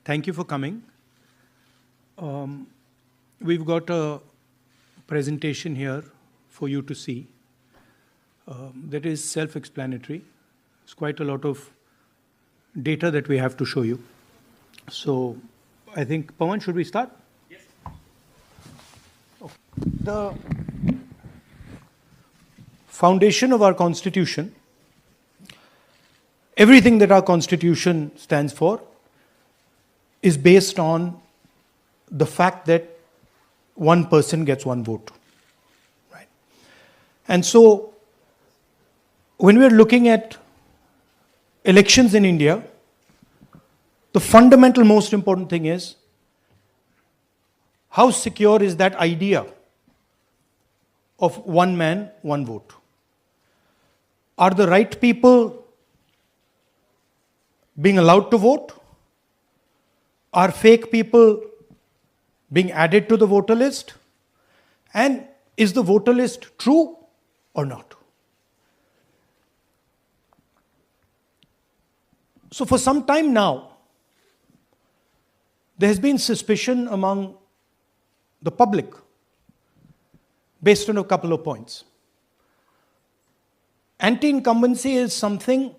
Thank you for coming. We've got a presentation here for you to see that is self-explanatory. It's quite a lot of data that we have to show you. So I think, Pawan, should we start? Yes. Okay. The foundation of our Constitution, everything that our Constitution stands for, is based on the fact that one person gets one vote. Right? And so, when we're looking at elections in India, the fundamental most important thing is how secure is that idea of one man, one vote? Are the right people being allowed to vote? Are fake people being added to the voter list? And is the voter list true or not? So for some time now, there has been suspicion among the public based on a couple of points. Anti-incumbency is something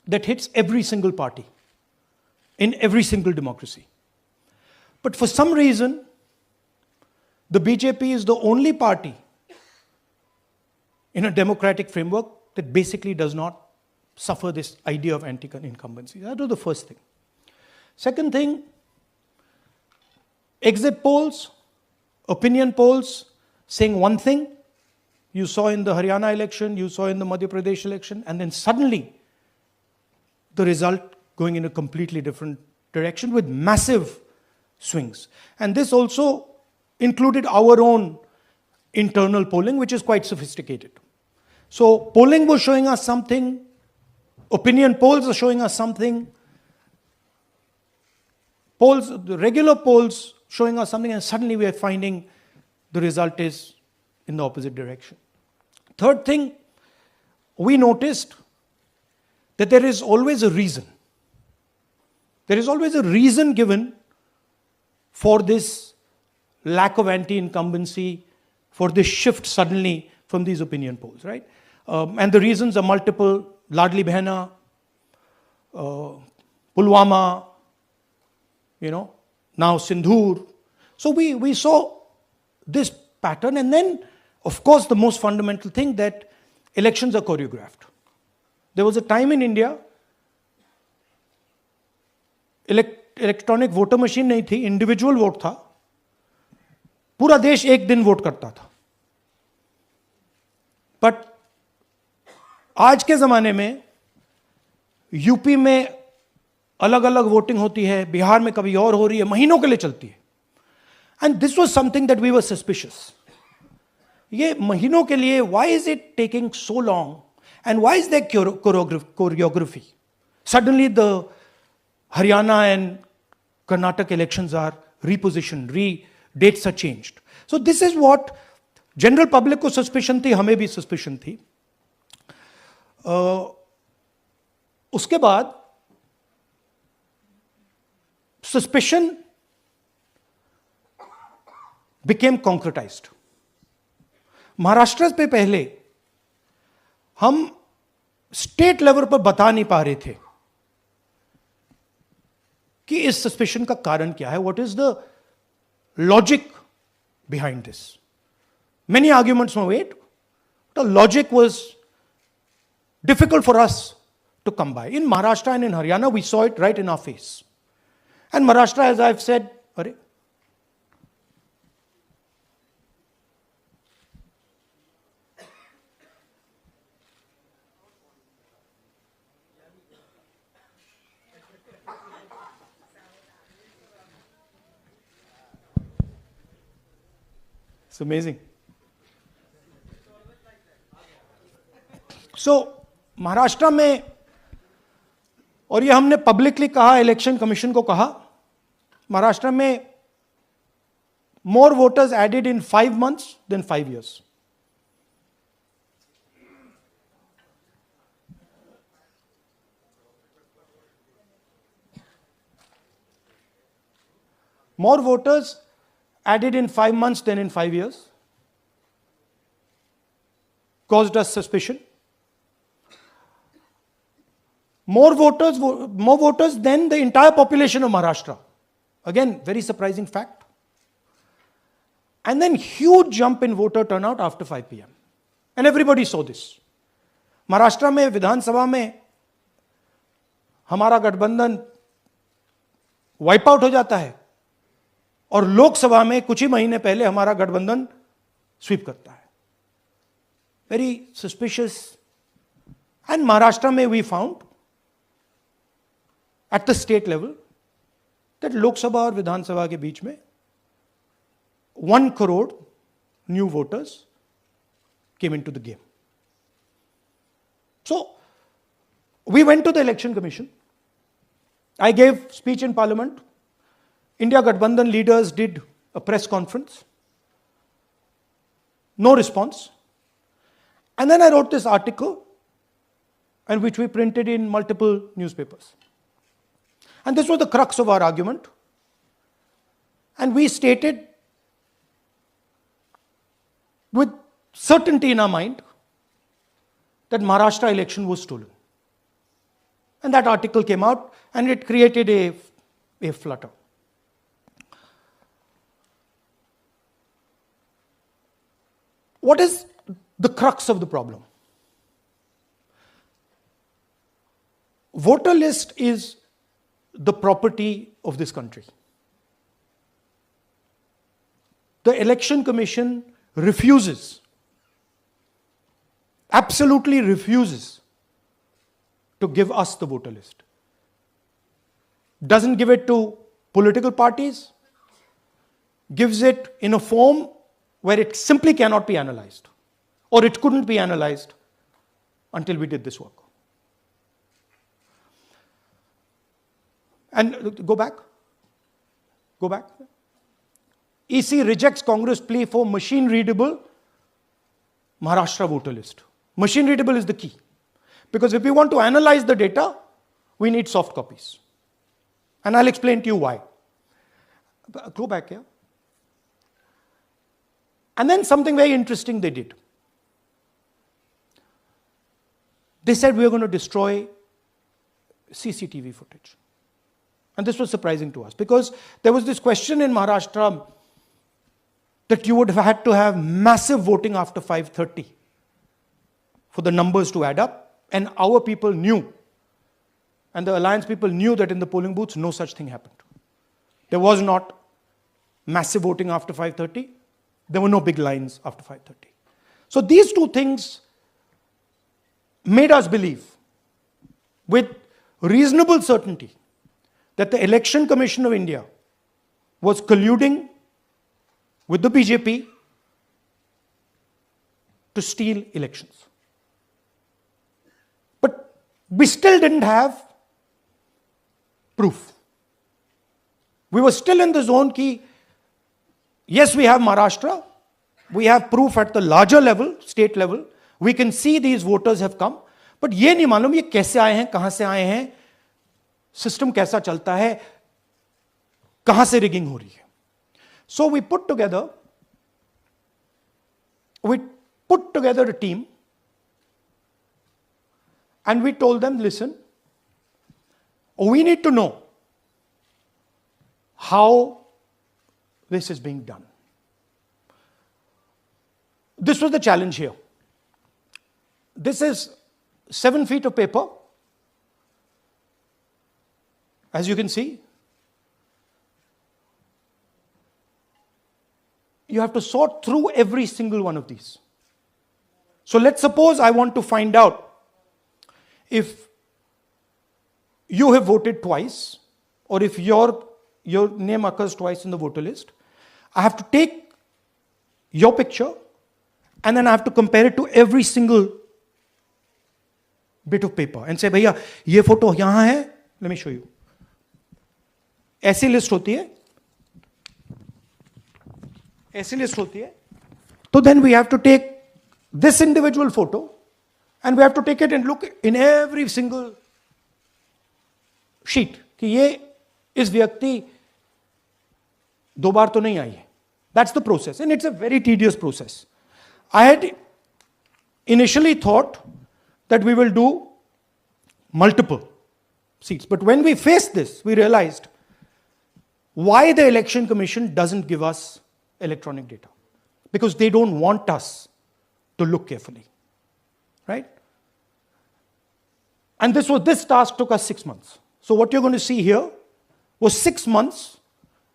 that hits every single party in every single democracy. But for some reason, the BJP is the only party in a democratic framework that basically does not suffer this idea of anti-incumbency. That was the first thing. Second thing, exit polls, opinion polls saying one thing, you saw in the Haryana election, you saw in the Madhya Pradesh election, and then suddenly the result going in a completely different direction with massive swings. And this also included our own internal polling, which is quite sophisticated. So polling was showing us something, opinion polls are showing us something, the regular polls showing us something, and suddenly we are finding the result is in the opposite direction. Third thing, we noticed that there is always a reason. There is always a reason given for this lack of anti-incumbency, for this shift suddenly from these opinion polls, right? And the reasons are multiple: Ladli Behna, Pulwama, now Sindhur. So we saw this pattern, and then, of course, the most fundamental thing that elections are choreographed. There was a time in India, electronic voter machine नहीं थी, individual vote था, पूरा देश एक दिन vote करता था. But आज के जमाने में यूपी में अलग अलग वोटिंग होती है, बिहार में कभी और हो रही है, महीनों के लिए चलती है. And this was something that we were suspicious. ये महीनों के लिए, why is it taking so long and why is there choreography? Suddenly the Haryana and Karnataka elections are repositioned, dates are changed. So this is what general public को suspicion थी, हमें भी suspicion थी. उसके बाद suspicion became concretized. महाराष्ट्र पे पहले हम स्टेट लेवल पर बता नहीं पा रहे थे कि इस सस्पेशन का कारण क्या है, what is the logic behind this. Many arguments were made, the logic was difficult for us to come by. In Maharashtra and in Haryana we saw it right in our face. And Maharashtra, as I have said, अरे It's amazing. So, Maharashtra में, और ये हमने publicly कहा, election commission को कहा, महाराष्ट्र में more voters added in 5 months than 5 years. More voters added in 5 months than in 5 years. Caused us suspicion. More voters than the entire population of Maharashtra. Again, very surprising fact. And then huge jump in voter turnout after 5 p.m. And everybody saw this. Maharashtra में विधानसभा में हमारा गठबंधन wipe out हो जाता है और लोकसभा में कुछ ही महीने पहले हमारा गठबंधन स्वीप करता है. Very suspicious. एंड महाराष्ट्र में we found at the state level that Lok Sabha और विधानसभा के बीच में 1 crore new voters came into the game. So, we went to the election commission. I gave speech in parliament. India Gathbandhan leaders did a press conference. No response. And then I wrote this article, and which we printed in multiple newspapers. And this was the crux of our argument. And we stated with certainty in our mind that Maharashtra election was stolen. And that article came out and it created a flutter. What is the crux of the problem? Voter list is the property of this country. The Election Commission refuses, absolutely refuses to give us the voter list. Doesn't give it to political parties, gives it in a form where it simply cannot be analyzed, or it couldn't be analyzed until we did this work. And go back. EC rejects Congress plea for machine-readable Maharashtra voter list. Machine-readable is the key. Because if we want to analyze the data, we need soft copies. And I'll explain to you why. Go back here. And then something very interesting they did. They said we are going to destroy CCTV footage. And this was surprising to us because there was this question in Maharashtra that you would have had to have massive voting after 5:30 for the numbers to add up. And our people knew, and the alliance people knew that in the polling booths, no such thing happened. There was not massive voting after 5:30. There were no big lines after 5:30. So these two things made us believe with reasonable certainty that the Election Commission of India was colluding with the BJP to steal elections. But we still didn't have proof. We were still in the zone ki, yes, we have Maharashtra, we have proof at the larger level, state level, we can see these voters have come, but ये नहीं मालूम ये कैसे आए हैं, कहां से आए हैं, सिस्टम कैसा चलता है, कहां से रिगिंग हो रही है. So we put together a team and we told them, listen, we need to know how this is being done. This was the challenge here. This is 7 feet of paper. As you can see, you have to sort through every single one of these. So let's suppose I want to find out if you have voted twice or if your name occurs twice in the voter list. I have to take your picture and then I have to compare it to every single bit of paper and say, भैया ये photo यहां है, let me show you. ऐसी list होती है, ऐसी list होती है. तो then we have to take this individual photo and we have to take it and look in every single sheet कि ये इस व्यक्ति 2 बार तो नहीं आई है. That's the process, and it's a very tedious process. I had initially thought that we will do multiple seats, but when we faced this, we realized why the Election Commission doesn't give us electronic data. Because they don't want us to look carefully, right? And this task took us 6 months. So what you're going to see here was 6 months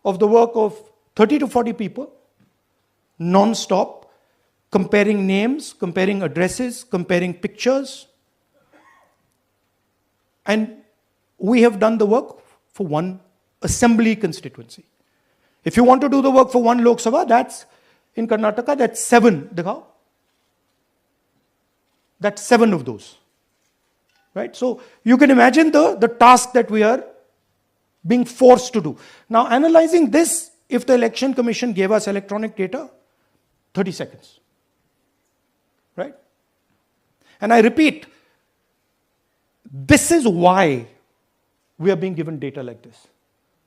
of the work of 30 to 40 people, non-stop, comparing names, comparing addresses, comparing pictures. And we have done the work for one assembly constituency. If you want to do the work for one Lok Sabha, that's in Karnataka, that's 7. Dikhao. That's 7 of those. Right? So you can imagine the task that we are being forced to do. Now, analyzing this, if the Election Commission gave us electronic data, 30 seconds. Right? And I repeat, this is why we are being given data like this,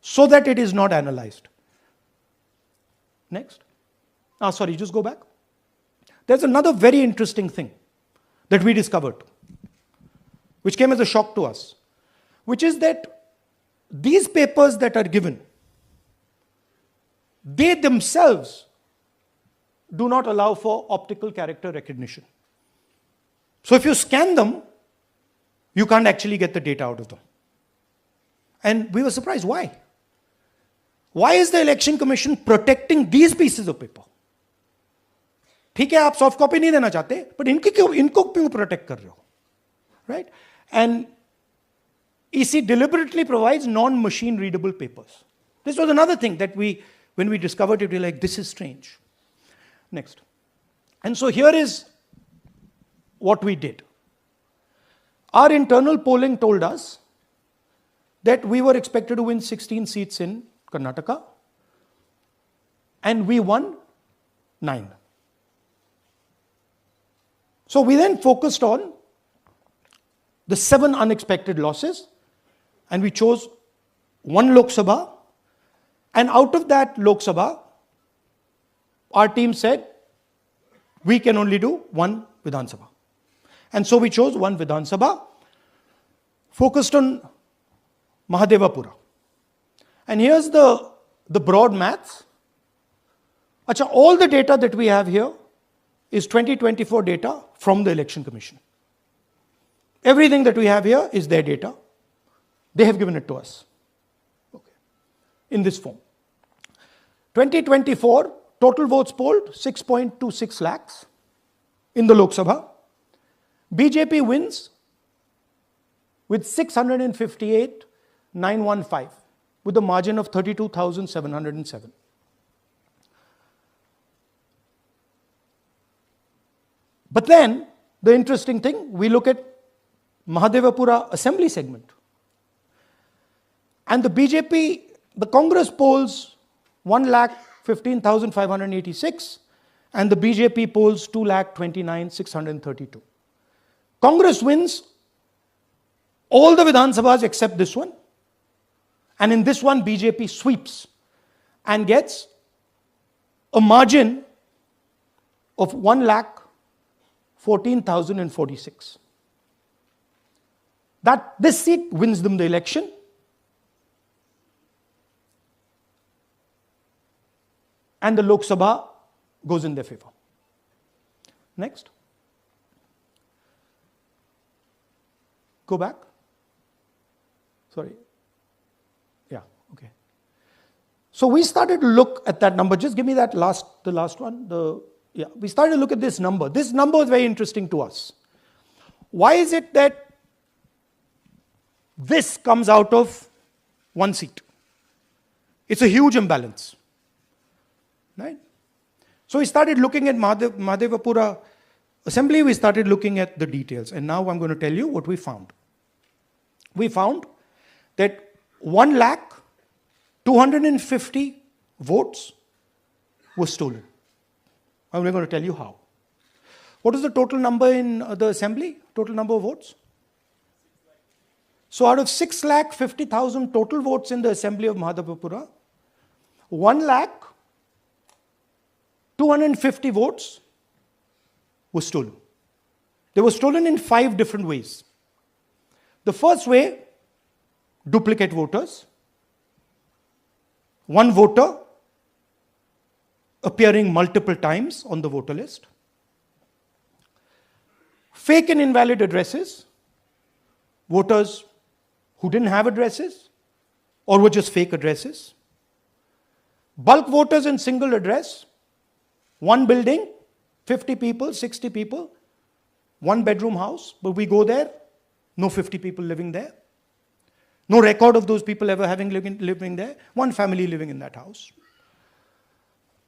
so that it is not analyzed. Next. Sorry, just go back. There's another very interesting thing that we discovered, which came as a shock to us, which is that these papers that are given, they themselves do not allow for optical character recognition. So if you scan them, you can't actually get the data out of them. And we were surprised. Why? Why is the Election Commission protecting these pieces of paper? ठीक है, आप soft copy नहीं देना चाहते, but इनको क्यों protect कर रहे हो? Right? And EC deliberately provides non-machine readable papers. This was another thing that when we discovered it, we were like, this is strange. Next. And so here is what we did. Our internal polling told us that we were expected to win 16 seats in Karnataka, and we won 9. So we then focused on the 7 unexpected losses, and we chose 1 Lok Sabha, and out of that Lok Sabha, our team said, we can only do 1 Vidhan Sabha. And so we chose 1 Vidhan Sabha, focused on Mahadevapura. And here's the broad maths. Achha, all the data that we have here is 2024 data from the Election Commission. Everything that we have here is their data. They have given it to us. Okay. In this form. 2024, total votes polled, 6.26 lakhs in the Lok Sabha. BJP wins with 658,915 with a margin of 32,707. But then, the interesting thing, we look at Mahadevapura assembly segment. And the BJP, the Congress polls 1,15,586 and the BJP polls 2,29,632. Congress wins all the Vidhan Sabhas except this one. And in this one, BJP sweeps and gets a margin of 1,14,046. This seat wins them the election. And the Lok Sabha goes in their favor. Next. Go back. Sorry. Yeah, okay. So we started to look at that number. Just give me the last one. We started to look at this number. This number is very interesting to us. Why is it that this comes out of 1 seat? It's a huge imbalance. Right? So we started looking at Mahadevapura assembly, we started looking at the details. And now I'm going to tell you what we found. We found that 1,250,000 votes were stolen. I'm going to tell you how. What is the total number in the assembly? Total number of votes? So out of 6,50,000 total votes in the assembly of Mahadevapura, 1,250,000 votes were stolen. They were stolen in 5 different ways. The first way, duplicate voters. One voter appearing multiple times on the voter list. Fake and invalid addresses. Voters who didn't have addresses or were just fake addresses. Bulk voters in single address. One building, 50 people, 60 people, 1-bedroom house, but we go there, no 50 people living there. No record of those people ever having living there. One family living in that house.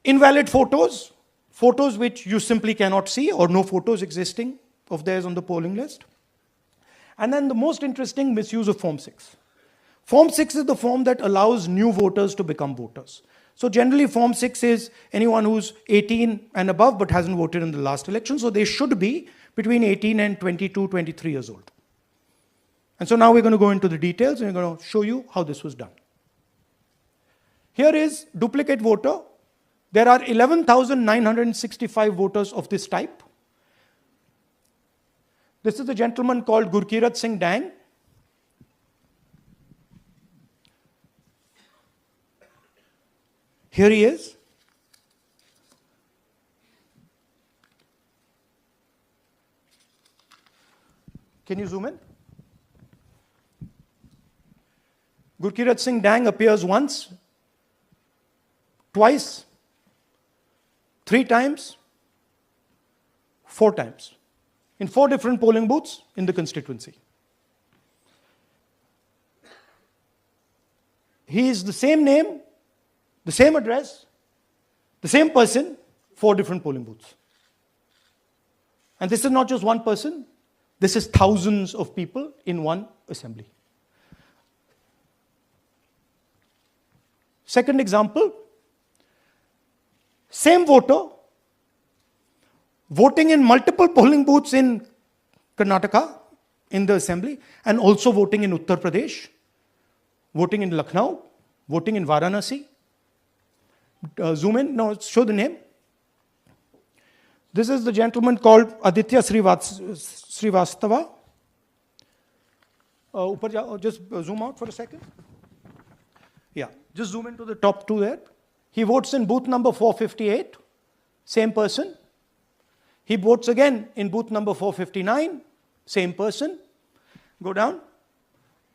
Invalid photos, photos which you simply cannot see or no photos existing of theirs on the polling list. And then the most interesting, misuse of Form 6. Form 6 is the form that allows new voters to become voters. So generally Form 6 is anyone who's 18 and above but hasn't voted in the last election. So they should be between 18 and 22, 23 years old. And so now we're going to go into the details and we're going to show you how this was done. Here is duplicate voter. There are 11,965 voters of this type. This is a gentleman called Gurkirat Singh Dang. Here he is. Can you zoom in? Gurkirat Singh Dang appears once, twice, 3 times, 4 times, in 4 different polling booths in the constituency. He is the same name, the same address, the same person, 4 different polling booths. And this is not just one person, this is thousands of people in one assembly. Second example, same voter voting in multiple polling booths in Karnataka in the assembly and also voting in Uttar Pradesh, voting in Lucknow, voting in Varanasi. Zoom in, no, show the name. This is the gentleman called Aditya Srivastava. Just zoom out for a second. Yeah, just zoom into the top 2 there. He votes in booth number 458, same person. He votes again in booth number 459, same person. Go down.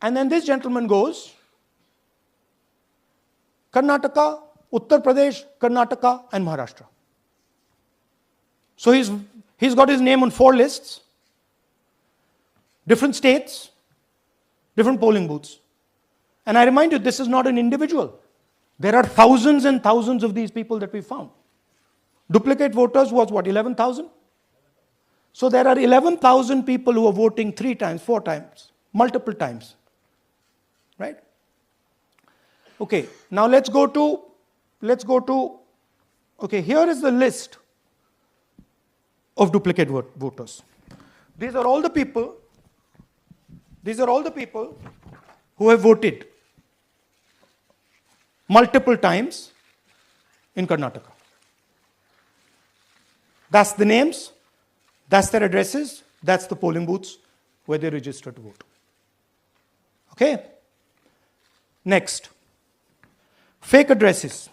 And then this gentleman goes, Karnataka, Uttar Pradesh, Karnataka, and Maharashtra. So he's got his name on 4 lists, different states, different polling booths. And I remind you, this is not an individual. There are thousands and thousands of these people that we found. Duplicate voters was what, 11,000? So there are 11,000 people who are voting 3 times, 4 times, multiple times. Right? Okay, now let's go to, okay, here is the list of duplicate voters. These are all the people who have voted multiple times in Karnataka. That's the names, that's their addresses, that's the polling booths where they registered to vote. Okay? Next, fake addresses.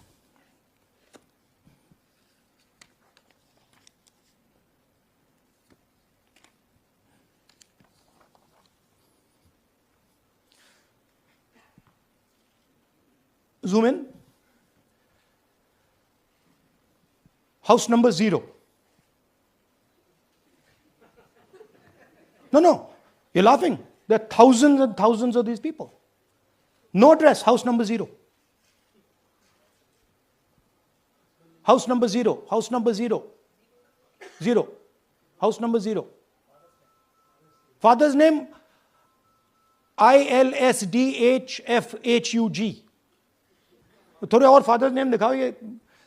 Zoom in. House number 0. No, you're laughing. There are thousands and thousands of these people. No address, house number 0. House number 0, house number 0. 0. House number 0. Father's name, ILSDHFHUG. थोड़े और father's name दिखाओ, ये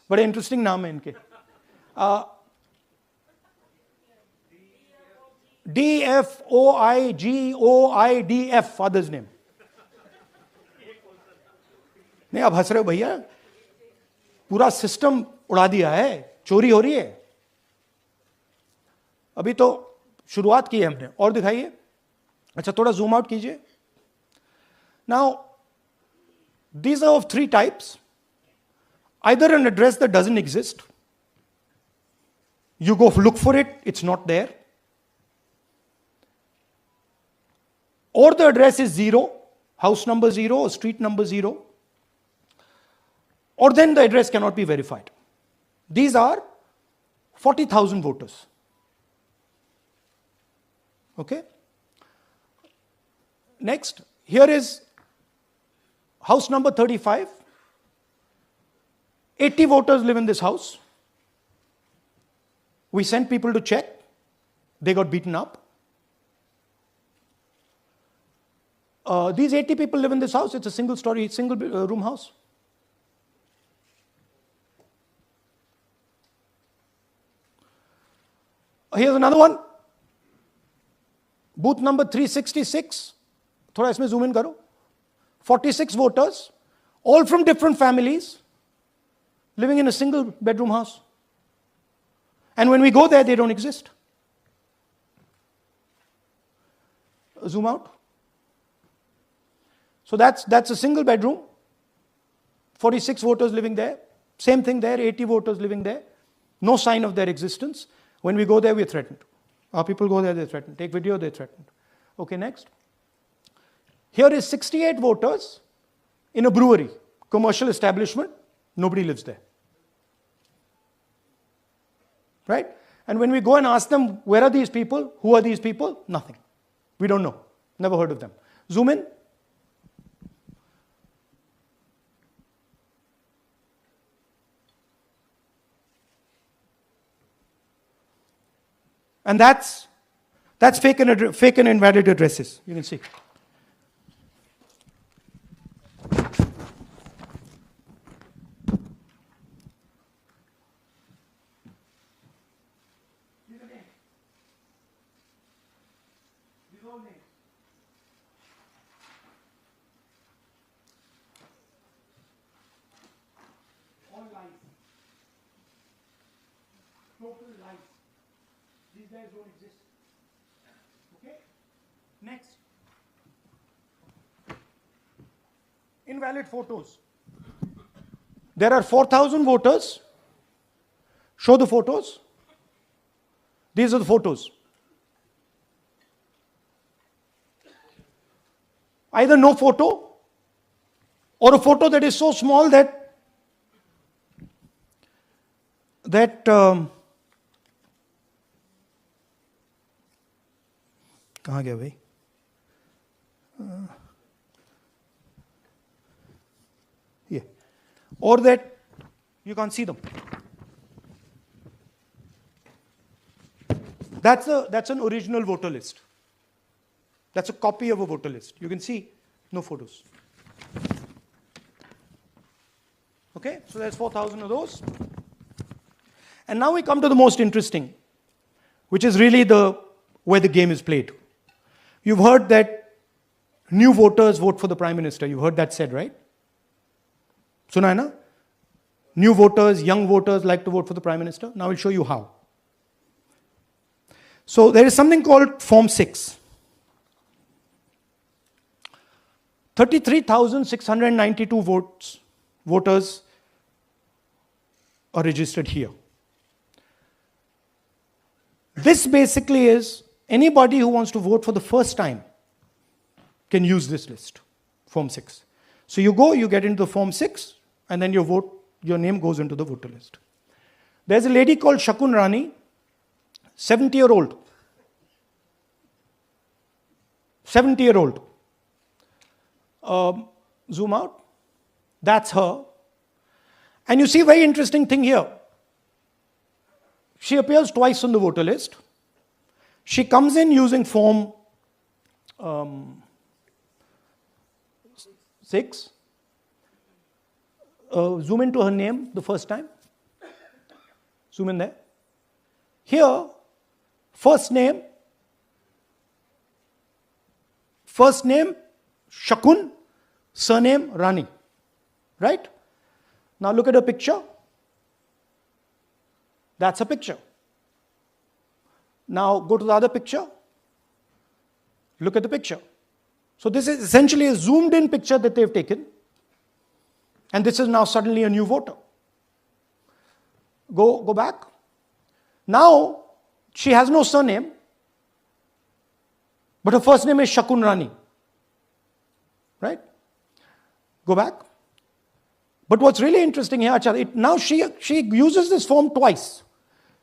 बड़े interesting नाम है इनके. DFOIGOIDF father's name. नहीं आप हंस रहे हो भैया. पूरा सिस्टम उड़ा दिया है, चोरी हो रही है। अभी तो शुरुआत की है हमने, और दिखाइए। अच्छा, थोड़ा जूम आउट कीजिए। Now these are of three types. Either an address that doesn't exist, you go look for it, it's not there, or the address is 0, house number 0 or street number 0, or then the address cannot be verified. These are 40,000 voters. Okay? Next, here is house number 35. 80 voters live in this house. We sent people to check. They got beaten up. These 80 people live in this house. It's a single story, single room house. Here's another one. Booth number 366. थोड़ा इसमें zoom in करो. 46 voters, all from different families, living in a single bedroom house. And when we go there, they don't exist. Zoom out. So that's a single bedroom, 46 voters living there. Same thing there, 80 voters living there. No sign of their existence. When we go there, we're threatened. Our people go there, they're threatened. Take video, they're threatened. Okay, next. Here is 68 voters in a brewery, commercial establishment. Nobody lives there. Right? And when we go and ask them, where are these people? Who are these people? Nothing. We don't know. Never heard of them. Zoom in. And that's fake and invalid addresses. You can see. Total lies. These guys don't exist. Okay? Next. Invalid photos. There are 4,000 voters. Show the photos. These are the photos. Either no photo or a photo that is so small that कहाँ गया भाई? Yeah. Or that you can't see them. That's an original voter list. That's a copy of a voter list. You can see no photos. Okay, so there's 4,000 of those. And now we come to the most interesting, which is really where the game is played. You've heard that new voters vote for the Prime Minister. You've heard that said, right? Suna hai na? New voters, young voters like to vote for the Prime Minister. Now I'll show you how. So there is something called Form 6. 33,692 voters are registered here. This basically is anybody who wants to vote for the first time can use this list, Form 6. So you go, you get into the Form 6, and then your name goes into the voter list. There's a lady called Shakun Rani, 70-year-old. 70-year-old. Zoom out. That's her. And you see a very interesting thing here. She appears twice on the voter list. She comes in using Form 6. Zoom into her name the first time. Zoom in there. Here, first name Shakun, surname Rani. Right? Now look at her picture. That's a picture. Now go to the other picture. Look at the picture. So this is essentially a zoomed in picture that they've taken. And this is now suddenly a new voter. Go back. Now, she has no surname, but her first name is Shakun Rani. Right? Go back. But what's really interesting here, now she uses this form twice.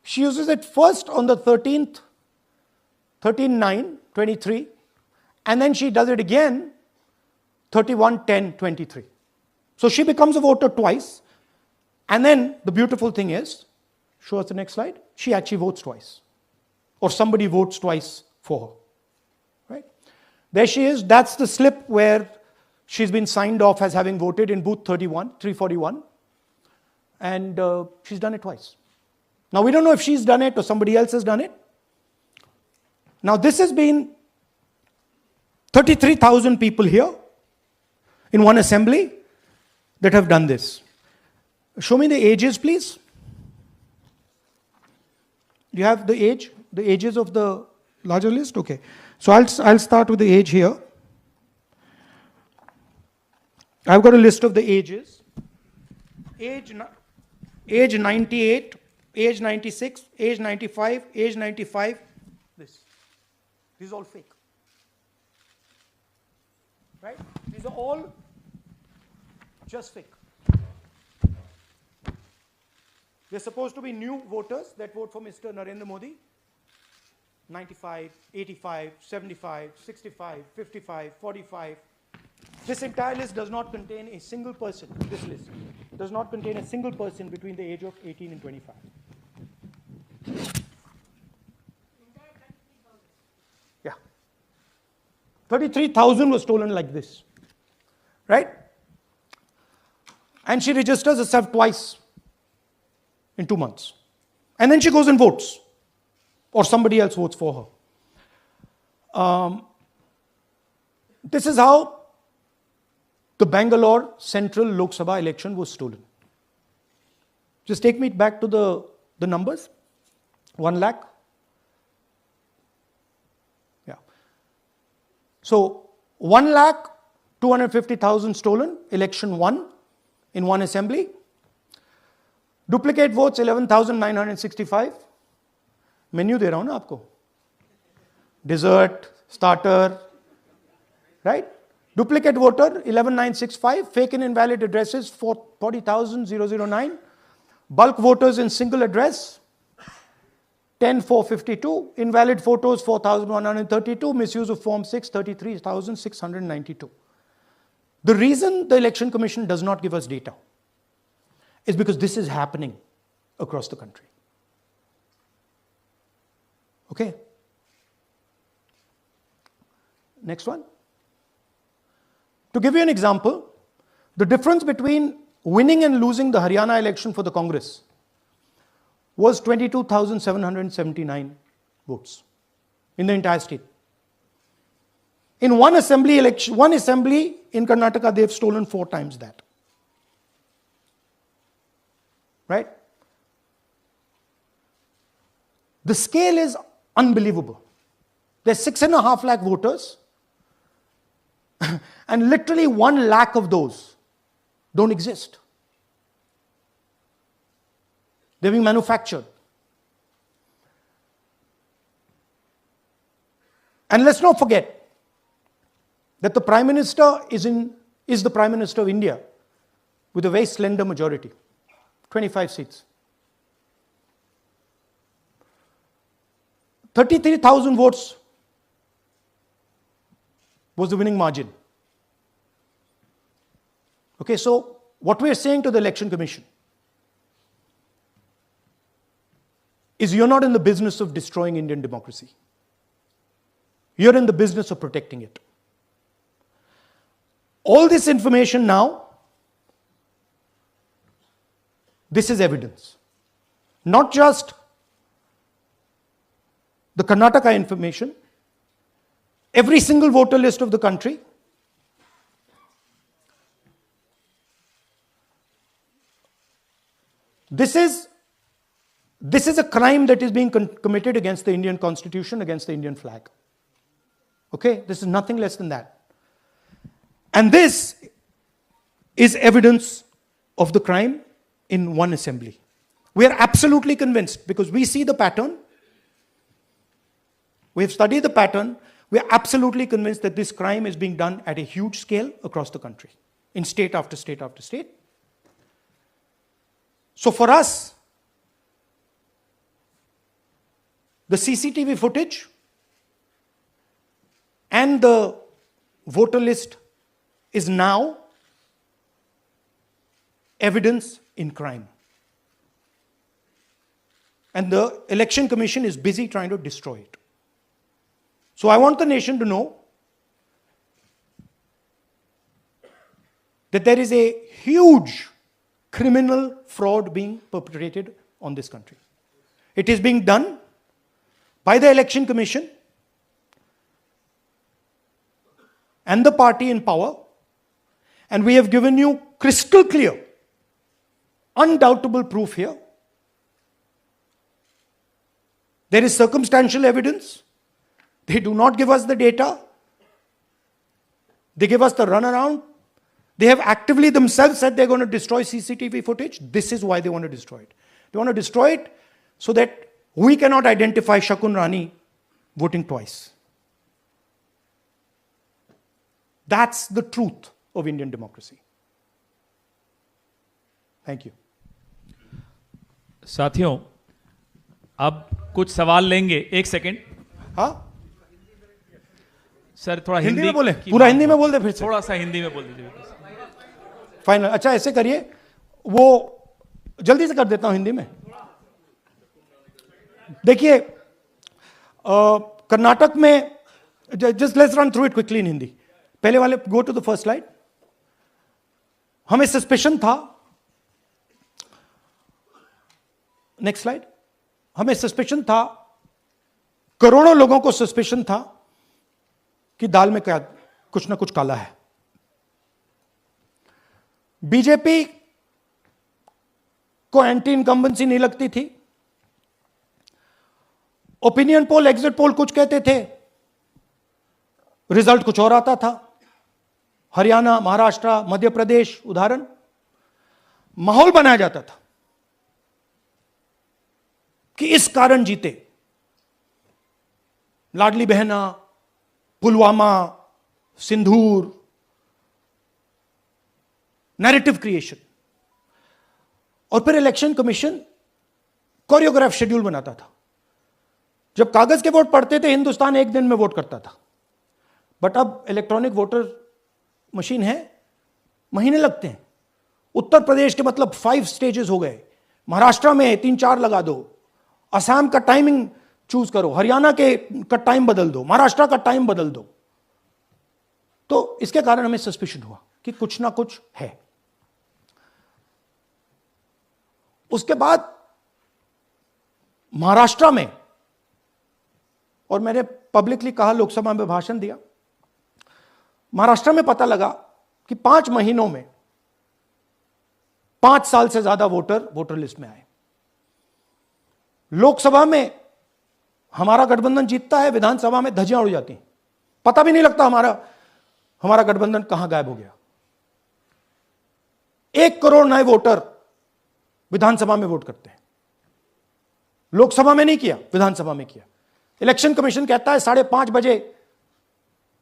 She uses it first on the 13th, 13/9/23, and then she does it again 31/10/23. So she becomes a voter twice, and then the beautiful thing is, show us the next slide, she actually votes twice. Or somebody votes twice for her. Right? There she is, that's the slip where she's been signed off as having voted in booth 341, and she's done it twice. Now we don't know if she's done it or somebody else has done it. Now this has been 33,000 people here in one assembly that have done this. Show me the ages, please. Do you have the ages of the larger list? Okay. So I'll start with the age here. I've got a list of the ages. Age 98, age 96, age 95, age 95. This is all fake. Right? These are all just fake. They're supposed to be new voters that vote for Mr. Narendra Modi. 95, 85, 75, 65, 55, 45. This entire list does not contain a single person. This list does not contain a single person between the age of 18 and 25. Yeah. 33,000 was stolen like this. Right? And she registers herself twice in 2 months. And then she goes and votes. Or somebody else votes for her. This is how the Bangalore Central Lok Sabha election was stolen. Just take me back to the numbers. 1 lakh. Yeah. So 1,250,000 stolen, election won in one assembly. Duplicate votes 11,965. Menu दे रहा हूं ना आपको. Dessert, starter, right? Duplicate voter 11,965. Fake and invalid addresses 40,009. Bulk voters in single address 10,452. Invalid photos 4,132. Misuse of Form 6 33,692. The reason the Election Commission does not give us data is because this is happening across the country. Okay. Next one. To give you an example, the difference between winning and losing the Haryana election for the Congress was 22,779 votes in the entire state. In one assembly in Karnataka, they've stolen 4 times that. Right? The scale is unbelievable. There's 6.5 lakh voters, and literally 1 lakh of those don't exist. They're being manufactured. And let's not forget that the Prime Minister is the Prime Minister of India with a very slender majority, 25 seats. 33,000 votes was the winning margin. Okay, so what we are saying to the Election Commission is you're not in the business of destroying Indian democracy. You're in the business of protecting it. All this information now, this is evidence. Not just the Karnataka information, every single voter list of the country. This is This is a crime that is being committed against the Indian Constitution, against the Indian flag. Okay? This is nothing less than that. And this is evidence of the crime in one assembly. We are absolutely convinced because we see the pattern. We have studied the pattern. We are absolutely convinced that this crime is being done at a huge scale across the country, in state after state after state. So for us, the CCTV footage and the voter list is now evidence in crime. And the Election Commission is busy trying to destroy it. So I want the nation to know that there is a huge criminal fraud being perpetrated on this country. It is being done by the Election Commission and the party in power, and we have given you crystal clear, undoubtable proof here. There is circumstantial evidence. They do not give us the data. They give us the runaround. They have actively themselves said they're going to destroy CCTV footage. This is why they want to destroy it. They want to destroy it so that we cannot identify Shakun Rani voting twice. That's the truth of Indian democracy. Thank you. साथियों, अब कुछ सवाल लेंगे. एक second. हाँ sir, थोड़ा हिंदी में बोले. पूरा हिंदी में बोल दे फिर से. थोड़ा सा हिंदी में बोल दीजिए. फाइनल. अच्छा ऐसे करिए, वो जल्दी से कर देता हूं हिंदी में. देखिए, कर्नाटक में, just let's run through it quickly in Hindi. पहले वाले, go to the first slide. हमें सस्पेशन था. Next slide. हमें सस्पेशन था, करोड़ों लोगों को सस्पेशन था कि दाल में क्या कुछ ना कुछ काला है. बीजेपी को एंटी इनकम्बेंसी नहीं लगती थी. ओपिनियन पोल, एग्जिट पोल कुछ कहते थे, रिजल्ट कुछ और आता था. हरियाणा, महाराष्ट्र, मध्य प्रदेश उदाहरण. माहौल बनाया जाता था कि इस कारण जीते. लाडली बहना, पुलवामा, सिंदूर, नैरेटिव क्रिएशन. और फिर इलेक्शन कमीशन कोरियोग्राफ शेड्यूल बनाता था. जब कागज के वोट पड़ते थे, हिंदुस्तान एक दिन में वोट करता था. बट अब इलेक्ट्रॉनिक वोटर मशीन है, महीने लगते हैं. उत्तर प्रदेश के मतलब 5 स्टेजेस हो गए. महाराष्ट्र में 3-4 लगा दो. असम का टाइमिंग चूज करो. हरियाणा का टाइम बदल दो. महाराष्ट्र का टाइम बदल दो. तो इसके कारण हमें सस्पिशन हुआ कि कुछ ना कुछ है. उसके बाद महाराष्ट्र में, और मैंने पब्लिकली कहा, लोकसभा में भाषण दिया, महाराष्ट्र में पता लगा कि 5 महीनों में 5 साल से ज्यादा वोटर लिस्ट में आए. लोकसभा में हमारा गठबंधन जीतता है, विधानसभा में धज्जियां उड़ जाती हैं. पता भी नहीं लगता हमारा गठबंधन कहां गायब हो गया. 1 करोड़ नए वोटर विधानसभा में वोट करते हैं. लोकसभा में नहीं किया, विधानसभा में किया. इलेक्शन कमीशन कहता है 5:30 बजे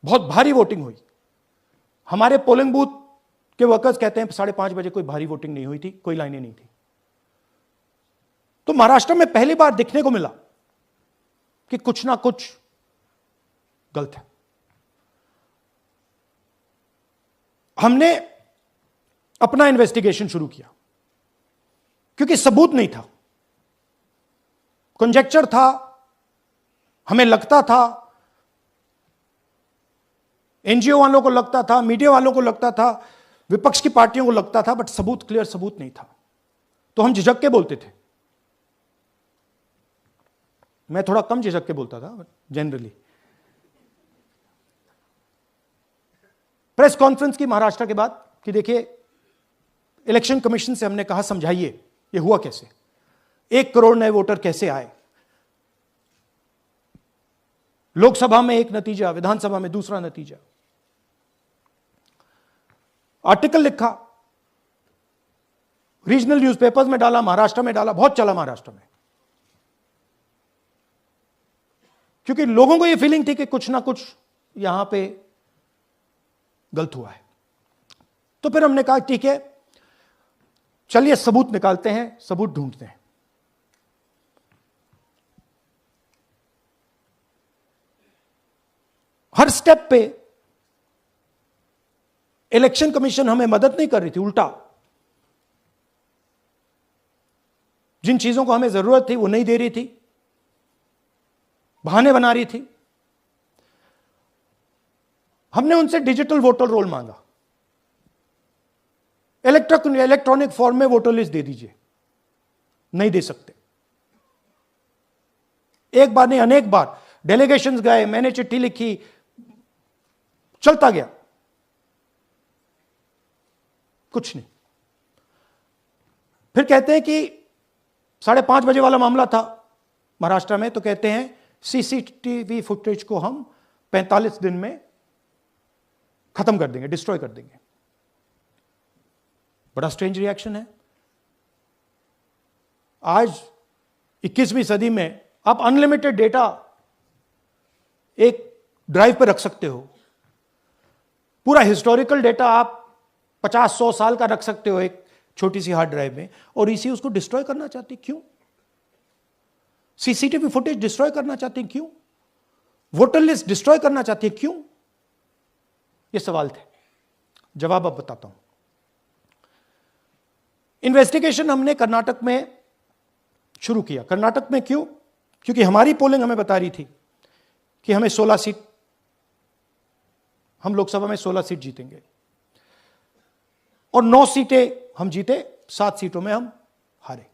बहुत भारी वोटिंग हुई. हमारे पोलिंग बूथ के वर्कर्स कहते हैं 5:30 बजे कोई भारी वोटिंग नहीं हुई थी, कोई लाइनें नहीं थी. तो महाराष्ट्र में पहली बार देखने को मिला कि कुछ ना कुछ गलत है. हमने अपना इन्वेस्टिगेशन शुरू किया क्योंकि सबूत नहीं था, कंजेक्चर था. हमें लगता था, एनजीओ वालों को लगता था, मीडिया वालों को लगता था, विपक्ष की पार्टियों को लगता था, बट सबूत, क्लियर सबूत नहीं था. तो हम झिझक के बोलते थे. मैं थोड़ा कम झिझक के बोलता था जनरली. प्रेस कॉन्फ्रेंस की महाराष्ट्र के बाद कि देखिए, इलेक्शन कमीशन से हमने कहा समझाइए ये हुआ कैसे. 1 करोड़ नए वोटर कैसे आए? लोकसभा में एक नतीजा, विधानसभा में दूसरा नतीजा। आर्टिकल लिखा, रीजनल न्यूज़पेपर्स में डाला, महाराष्ट्र में डाला, बहुत चला महाराष्ट्र में, क्योंकि लोगों को यह फीलिंग थी कि कुछ ना कुछ यहां पे गलत हुआ है। तो फिर हमने कहा ठीक है, चलिए सबूत निकालते हैं, सबूत ढूंढते हैं। हर स्टेप पे इलेक्शन कमीशन हमें मदद नहीं कर रही थी, उल्टा जिन चीजों को हमें जरूरत थी वो नहीं दे रही थी, बहाने बना रही थी। हमने उनसे डिजिटल वोटर रोल मांगा, इलेक्ट्रॉनिक फॉर्म में वोटर लिस्ट दे दीजिए, नहीं दे सकते। एक बार नहीं, अनेक बार डेलीगेशंस गए, मैंने चिट्ठी लिखी, चलता गया, कुछ नहीं। फिर कहते हैं कि 5:30 बजे वाला मामला था महाराष्ट्र में, तो कहते हैं सीसीटीवी फुटेज को हम 45 दिन में खत्म कर देंगे, डिस्ट्रॉय कर देंगे। बड़ा स्ट्रेंज रिएक्शन है। आज 21वीं सदी में आप अनलिमिटेड डेटा एक ड्राइव पर रख सकते हो, पूरा हिस्टोरिकल डेटा आप 50-100 साल का रख सकते हो एक छोटी सी हार्ड ड्राइव में, और इसी उसको डिस्ट्रॉय करना चाहती, क्यों? सीसीटीवी फुटेज डिस्ट्रॉय करना चाहती, क्यों? वोटर लिस्ट डिस्ट्रॉय करना चाहती है, क्यों? ये सवाल थे, जवाब अब बताता हूं। इन्वेस्टिगेशन हमने कर्नाटक में शुरू किया। कर्नाटक में क्यों? क्योंकि हमारी पोलिंग हमें बता रही थी कि हमें 16 सीट, हम लोकसभा में 16 सीट जीतेंगे, और 9 सीटें हम जीते, 7 सीटों में हम हारे।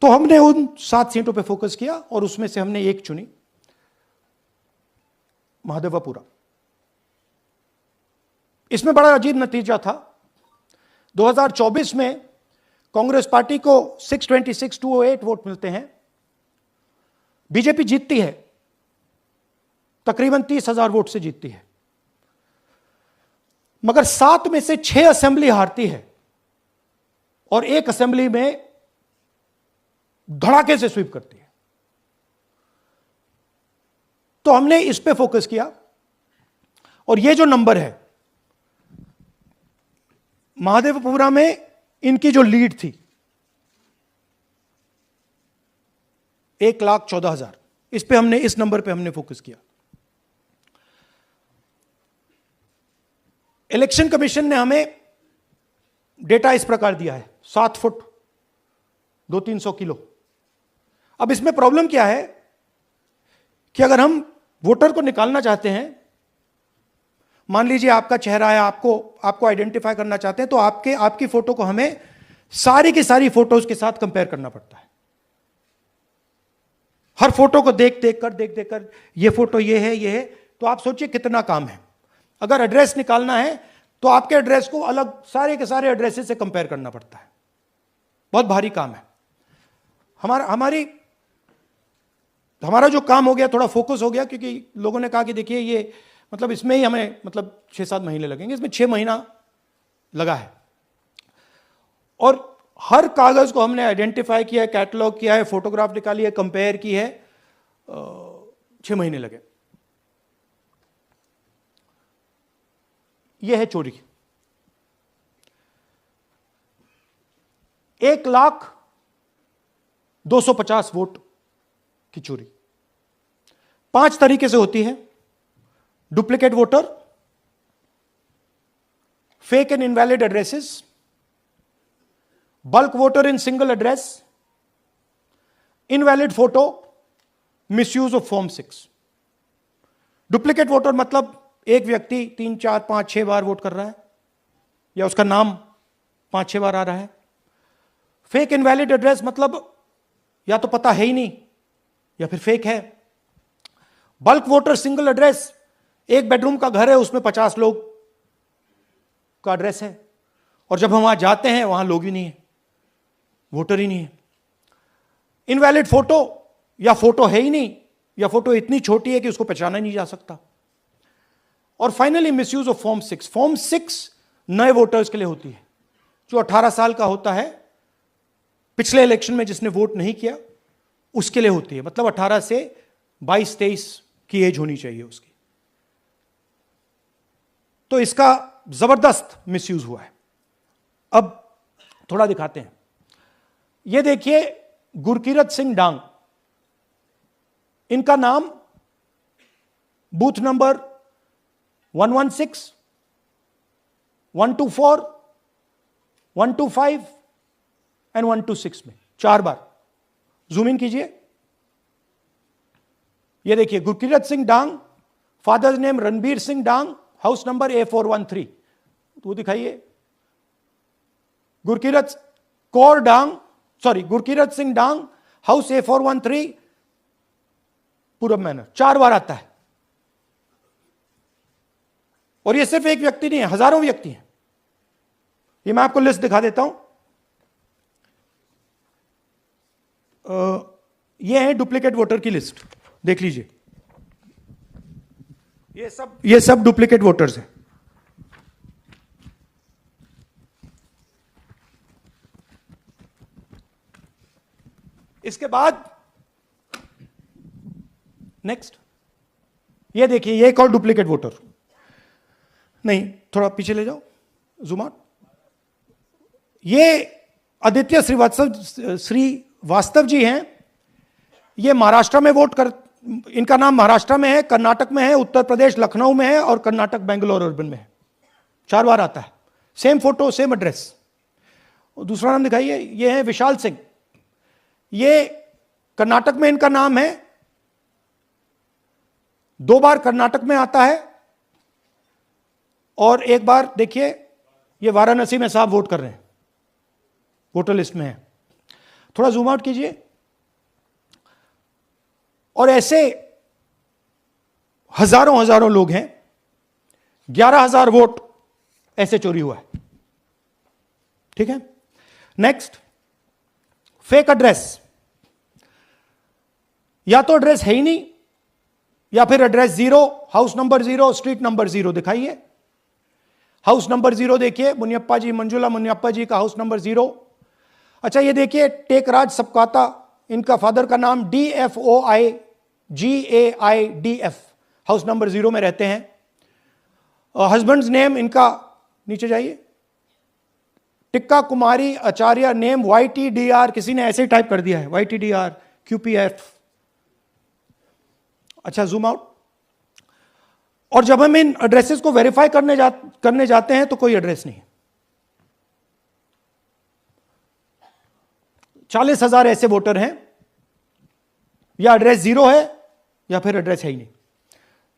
तो हमने उन 7 सीटों पे फोकस किया, और उसमें से हमने एक चुनी, महादेवपुरा। इसमें बड़ा अजीब नतीजा था। 2024 में कांग्रेस पार्टी को 626-208 वोट मिलते हैं, बीजेपी जीतती है, तकरीबन 30,000 वोट से जीतती है, मगर 7 में से 6 असेंबली हारती है, और एक असेंबली में धड़ाके से स्वीप करती है। तो हमने इस पे फोकस किया, और ये जो नंबर है, महादेवपुरा में इनकी जो लीड थी 1,14,000, इस पे हमने, इस नंबर पे हमने फोकस किया। इलेक्शन कमीशन ने हमें डेटा इस प्रकार दिया है, 7 फुट 200-300 किलो। अब इसमें प्रॉब्लम क्या है कि अगर हम वोटर को निकालना चाहते हैं, मान लीजिए आपका चेहरा है, आपको आइडेंटिफाई करना चाहते हैं, तो आपकी फोटो को हमें सारी की सारी फोटोज के साथ कंपेयर करना पड़ता है। हर फोटो को देख देख कर ये फोटो ये है, तो आप सोचिए कितना काम है। अगर एड्रेस निकालना है तो आपके एड्रेस को अलग सारे के सारे एड्रेसेस से कंपेयर करना पड़ता है, बहुत भारी काम है। हमारा जो काम हो गया, थोड़ा फोकस हो गया, क्योंकि लोगों ने कहा कि देखिए ये मतलब इसमें ही हमें मतलब 6-7 महीने लगेंगे, इसमें 6 महीना लगा है, और हर कागज को हमने आइडेंटिफाई किया है, कैटलॉग किया है, फोटोग्राफ निकाली है, कंपेयर की है, 6 महीने लगे। यह है चोरी। 1,250,000 वोट की चोरी 5 तरीके से होती है: duplicate voter, fake and invalid addresses, bulk voter in single address, invalid photo, misuse of form 6। Duplicate voter मतलब एक व्यक्ति 3, 4, 5, 6 बार वोट कर रहा है, या उसका नाम 5-6 बार आ रहा है। फेक इनवैलिड एड्रेस मतलब या तो पता है ही नहीं, या फिर फेक है। बल्क वोटर सिंगल एड्रेस, एक बेडरूम का घर है, उसमें 50 लोग का एड्रेस है, और जब हम वहां जाते हैं वहां लोग ही नहीं है, वोटर ही नहीं है। इनवैलिड फोटो, या फोटो है ही नहीं, या फोटो इतनी छोटी है कि उसको पहचाना नहीं जा सकता। और finally misuse of form 6। Form 6 नए वोटर्स के लिए होती है, जो 18 साल का होता है, पिछले इलेक्शन में जिसने वोट नहीं किया उसके लिए होती है। मतलब 18 से 22-23 की एज होनी चाहिए उसकी। तो इसका जबरदस्त मिसयूज हुआ है। अब थोड़ा दिखाते हैं। यह देखिए गुरकीरत सिंह डांग, इनका नाम बूथ नंबर 116, 124, 125 एंड 126 में 4 बार। जूम इन कीजिए। यह देखिए गुरकीरत सिंह डांग, फादर्स नेम रणबीर सिंह डांग, हाउस नंबर A413। तो दिखाइए गुरकीरत कौर डांग, सॉरी गुरकीरत सिंह डांग, हाउस A413, पूरब मैनर। 4 बार आता है। और यह सिर्फ एक व्यक्ति नहीं है, हजारों व्यक्ति हैं। ये मैं आपको लिस्ट दिखा देता हूं। ये है डुप्लीकेट वोटर की लिस्ट, देख लीजिए। ये सब डुप्लीकेट वोटर्स हैं। इसके बाद नेक्स्ट, ये देखिए, ये एक और डुप्लीकेट वोटर। नहीं, थोड़ा पीछे ले जाओ, जूम आउट। ये आदित्य श्रीवास्तव जी हैं। ये महाराष्ट्र में वोट कर, इनका नाम महाराष्ट्र में है, कर्नाटक में है, उत्तर प्रदेश लखनऊ में है, और कर्नाटक बेंगलोर अर्बन में है। 4 बार आता है। Same photo, same address. दूसरा नाम दिखाइए। ये है विशाल सिंह। ये कर्नाटक में इनका नाम है, 2 बार कर्नाटक में आता है, और 1 बार देखिए ये वाराणसी में साहब वोट कर रहे हैं, वोटर लिस्ट में है। थोड़ा जूम आउट कीजिए। और ऐसे हजारों लोग हैं। 11,000 वोट ऐसे चोरी हुआ है। ठीक है। Next, fake address. या तो एड्रेस है ही नहीं, या फिर address 0, house number 0, street number 0। दिखाइए हाउस नंबर 0, देखिए मुनियप्पा जी, मंजुला मुनियप्पा जी का हाउस नंबर 0। अच्छा, ये देखिए टेकराज सबकाता, इनका फादर का नाम DFOIGAIDF, हाउस नंबर 0 में रहते हैं। हस्बैंड्स नेम इनका, नीचे जाइए, टिक्का कुमारी आचार्य, नेम YTDR, किसी ने ऐसे ही टाइप कर दिया है, YTDR QPF। अच्छा, जूम आउट। और जब हम इन एड्रेसेस को वेरीफाई करने जाते हैं तो कोई एड्रेस नहीं है। 40,000 ऐसे वोटर हैं, या एड्रेस 0 है, या फिर एड्रेस है ही नहीं।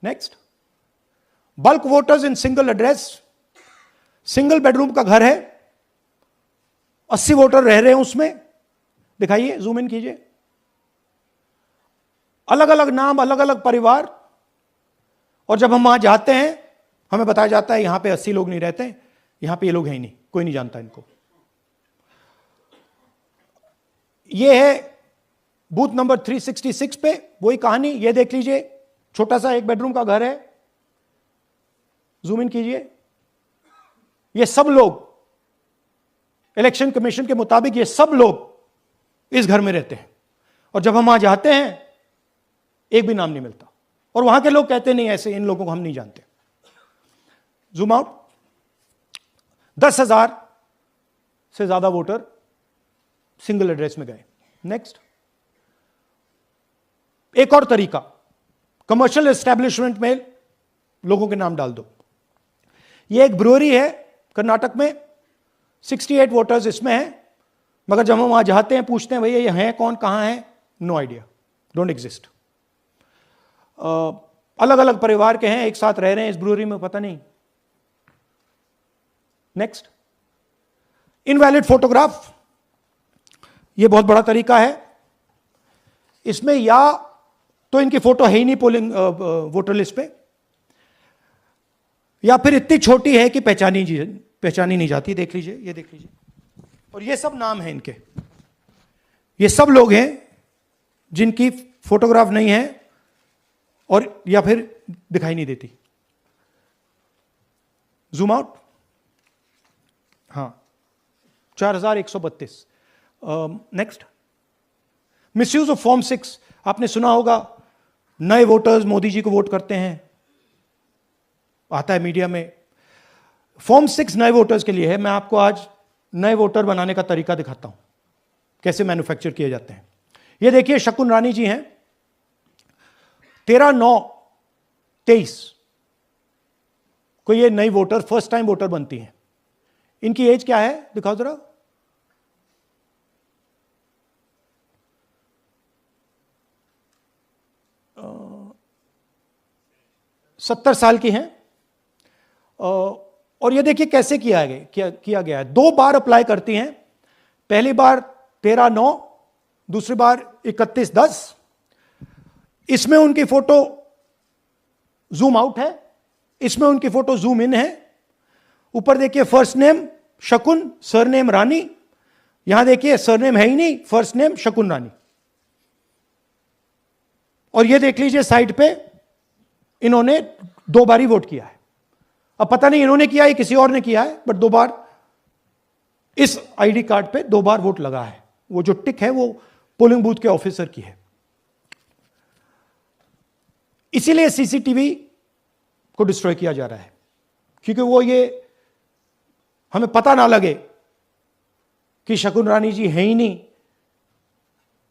Next, bulk voters in single address. Single bedroom का घर है, 80 वोटर रह रहे हैं उसमें। दिखाइए, जूम इन कीजिए। अलग अलग नाम, अलग अलग परिवार। और जब हम वहां जाते हैं हमें बताया जाता है यहां पे 80 लोग नहीं रहते, यहां पे ये लोग हैं ही नहीं, कोई नहीं जानता इनको। ये है बूथ नंबर 366 पे वही कहानी। ये देख लीजिए, छोटा सा 1 बेडरूम का घर है। जूम इन कीजिए। ये सब लोग इलेक्शन कमीशन के मुताबिक, ये सब लोग इस घर में रहते हैं। और जब हम वहां जाते हैं एक भी नाम नहीं मिलता, और वहां के लोग कहते नहीं, ऐसे इन लोगों को हम नहीं जानते। Zoom out. 10,000 से ज्यादा वोटर सिंगल एड्रेस में गए। नेक्स्ट, एक और तरीका, कमर्शियल एस्टेब्लिशमेंट में लोगों के नाम डाल दो। ये एक ब्रूअरी है कर्नाटक में, 68 वोटर्स इसमें हैं, मगर जब हम वहां जाते हैं पूछते हैं भैया ये हैं कौन, कहां है, नो आइडिया, डोंट एग्जिस्ट। अलग अलग परिवार के हैं, एक साथ रह रहे हैं इस ब्रूअरी में, पता नहीं। Next, invalid photograph. यह बहुत बड़ा तरीका है। इसमें या तो इनकी फोटो है ही नहीं पोलिंग वोटर लिस्ट पे, या फिर इतनी छोटी है कि पहचानी नहीं जाती। देख लीजिए, ये देख लीजिए। और ये सब नाम है इनके, ये सब लोग हैं जिनकी फोटोग्राफ नहीं है और या फिर दिखाई नहीं देती। जूम आउट, हाँ, 4132। Next, misuse of form 6। आपने सुना होगा नए वोटर्स मोदी जी को वोट करते हैं, आता है मीडिया में। फॉर्म 6 नए वोटर्स के लिए है। मैं आपको आज नए वोटर बनाने का तरीका दिखाता हूं, कैसे मैन्युफैक्चर किए जाते हैं। ये देखिए शकुन रानी जी हैं, 13/9/23 को ये नई वोटर, फर्स्ट टाइम वोटर बनती हैं। इनकी एज क्या है, दिखाओ जरा। 70 साल की हैं। और ये देखिए कैसे किया गया है। 2 बार अप्लाई करती हैं। पहली बार 13/9, दूसरी बार 31/10। इसमें उनकी फोटो जूम आउट है, इसमें उनकी फोटो जूम इन है। ऊपर देखिए फर्स्ट नेम शकुन, सरनेम रानी। यहां देखिए सरनेम है ही नहीं, फर्स्ट नेम शकुन रानी। और ये देख लीजिए साइड पे इन्होंने 2 बार ही वोट किया है। अब पता नहीं इन्होंने किया है किसी और ने किया है, बट 2 बार इस आईडी कार्ड पे 2 बार वोट लगा है। वो जो टिक है वो पोलिंग बूथ के ऑफिसर की है। इसीलिए सीसीटीवी को डिस्ट्रॉय किया जा रहा है, क्योंकि वो ये हमें पता ना लगे कि शकुन रानी जी है ही नहीं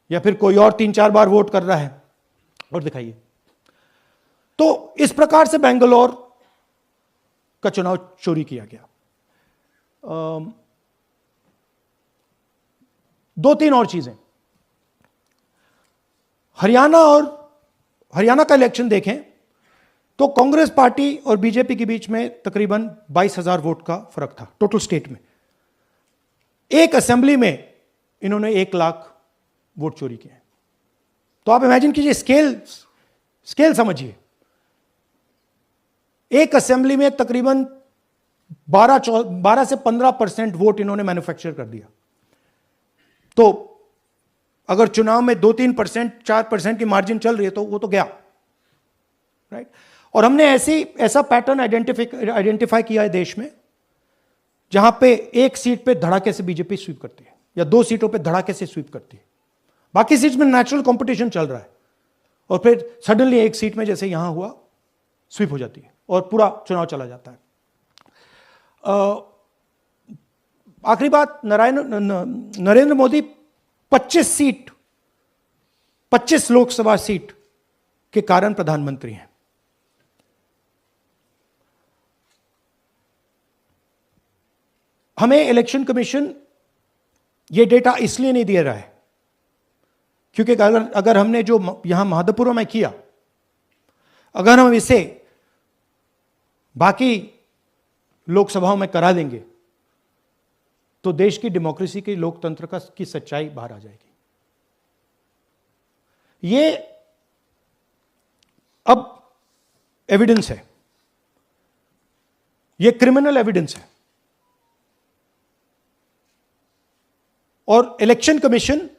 या फिर कोई और 3-4 बार वोट कर रहा है। और दिखाइए, तो इस प्रकार से बेंगलोर का चुनाव चोरी किया गया। 2-3 और चीजें। हरियाणा का इलेक्शन देखें तो कांग्रेस पार्टी और बीजेपी के बीच में तकरीबन 22,000 वोट का फर्क था टोटल स्टेट में। एक असेंबली में इन्होंने 1 लाख वोट चोरी किए। तो आप इमेजिन कीजिए, स्केल समझिए। एक असेंबली में तकरीबन 12 से 15% वोट इन्होंने मैन्युफैक्चर कर दिया। तो अगर चुनाव में 2-3%, 4% की मार्जिन चल रही है तो वो तो गया, राइट। और हमने ऐसा पैटर्न आइडेंटिफाई किया है देश में, जहां पे एक सीट पे धड़ाके से बीजेपी स्वीप करती है या 2 सीटों पे धड़ाके से स्वीप करती है। बाकी सीट में नेचुरल कंपटीशन चल रहा है और फिर सडनली एक सीट में जैसे यहां हुआ स्वीप हो जाती है और पूरा चुनाव चला जाता है। आखिरी बात, नरेंद्र मोदी 25 लोकसभा सीट के कारण प्रधानमंत्री हैं। हमें इलेक्शन कमीशन यह डेटा इसलिए नहीं दे रहा है क्योंकि अगर हमने जो यहां महादपुर में किया, अगर हम इसे बाकी लोकसभाओं में करा देंगे तो देश की डेमोक्रेसी की, लोकतंत्र की सच्चाई बाहर आ जाएगी। ये अब एविडेंस है, ये क्रिमिनल एविडेंस है। और इलेक्शन कमीशन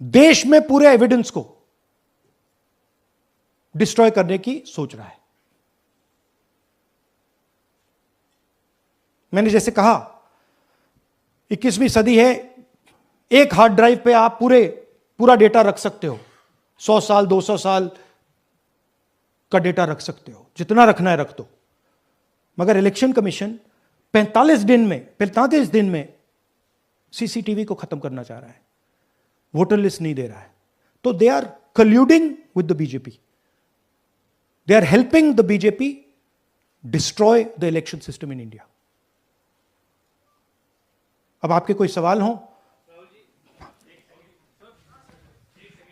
देश में पूरे एविडेंस को डिस्ट्रॉय करने की सोच रहा है। मैंने जैसे कहा 21वीं सदी है, एक हार्ड ड्राइव पे आप पूरा डेटा रख सकते हो। 100 साल 200 साल का डेटा रख सकते हो, जितना रखना है रख दो। मगर इलेक्शन कमीशन 45 दिन में सीसीटीवी को खत्म करना चाह रहा है, वोटर लिस्ट नहीं दे रहा है। तो they are colluding with the BJP, they are helping the BJP destroy the election system in India. अब आपके कोई सवाल हो?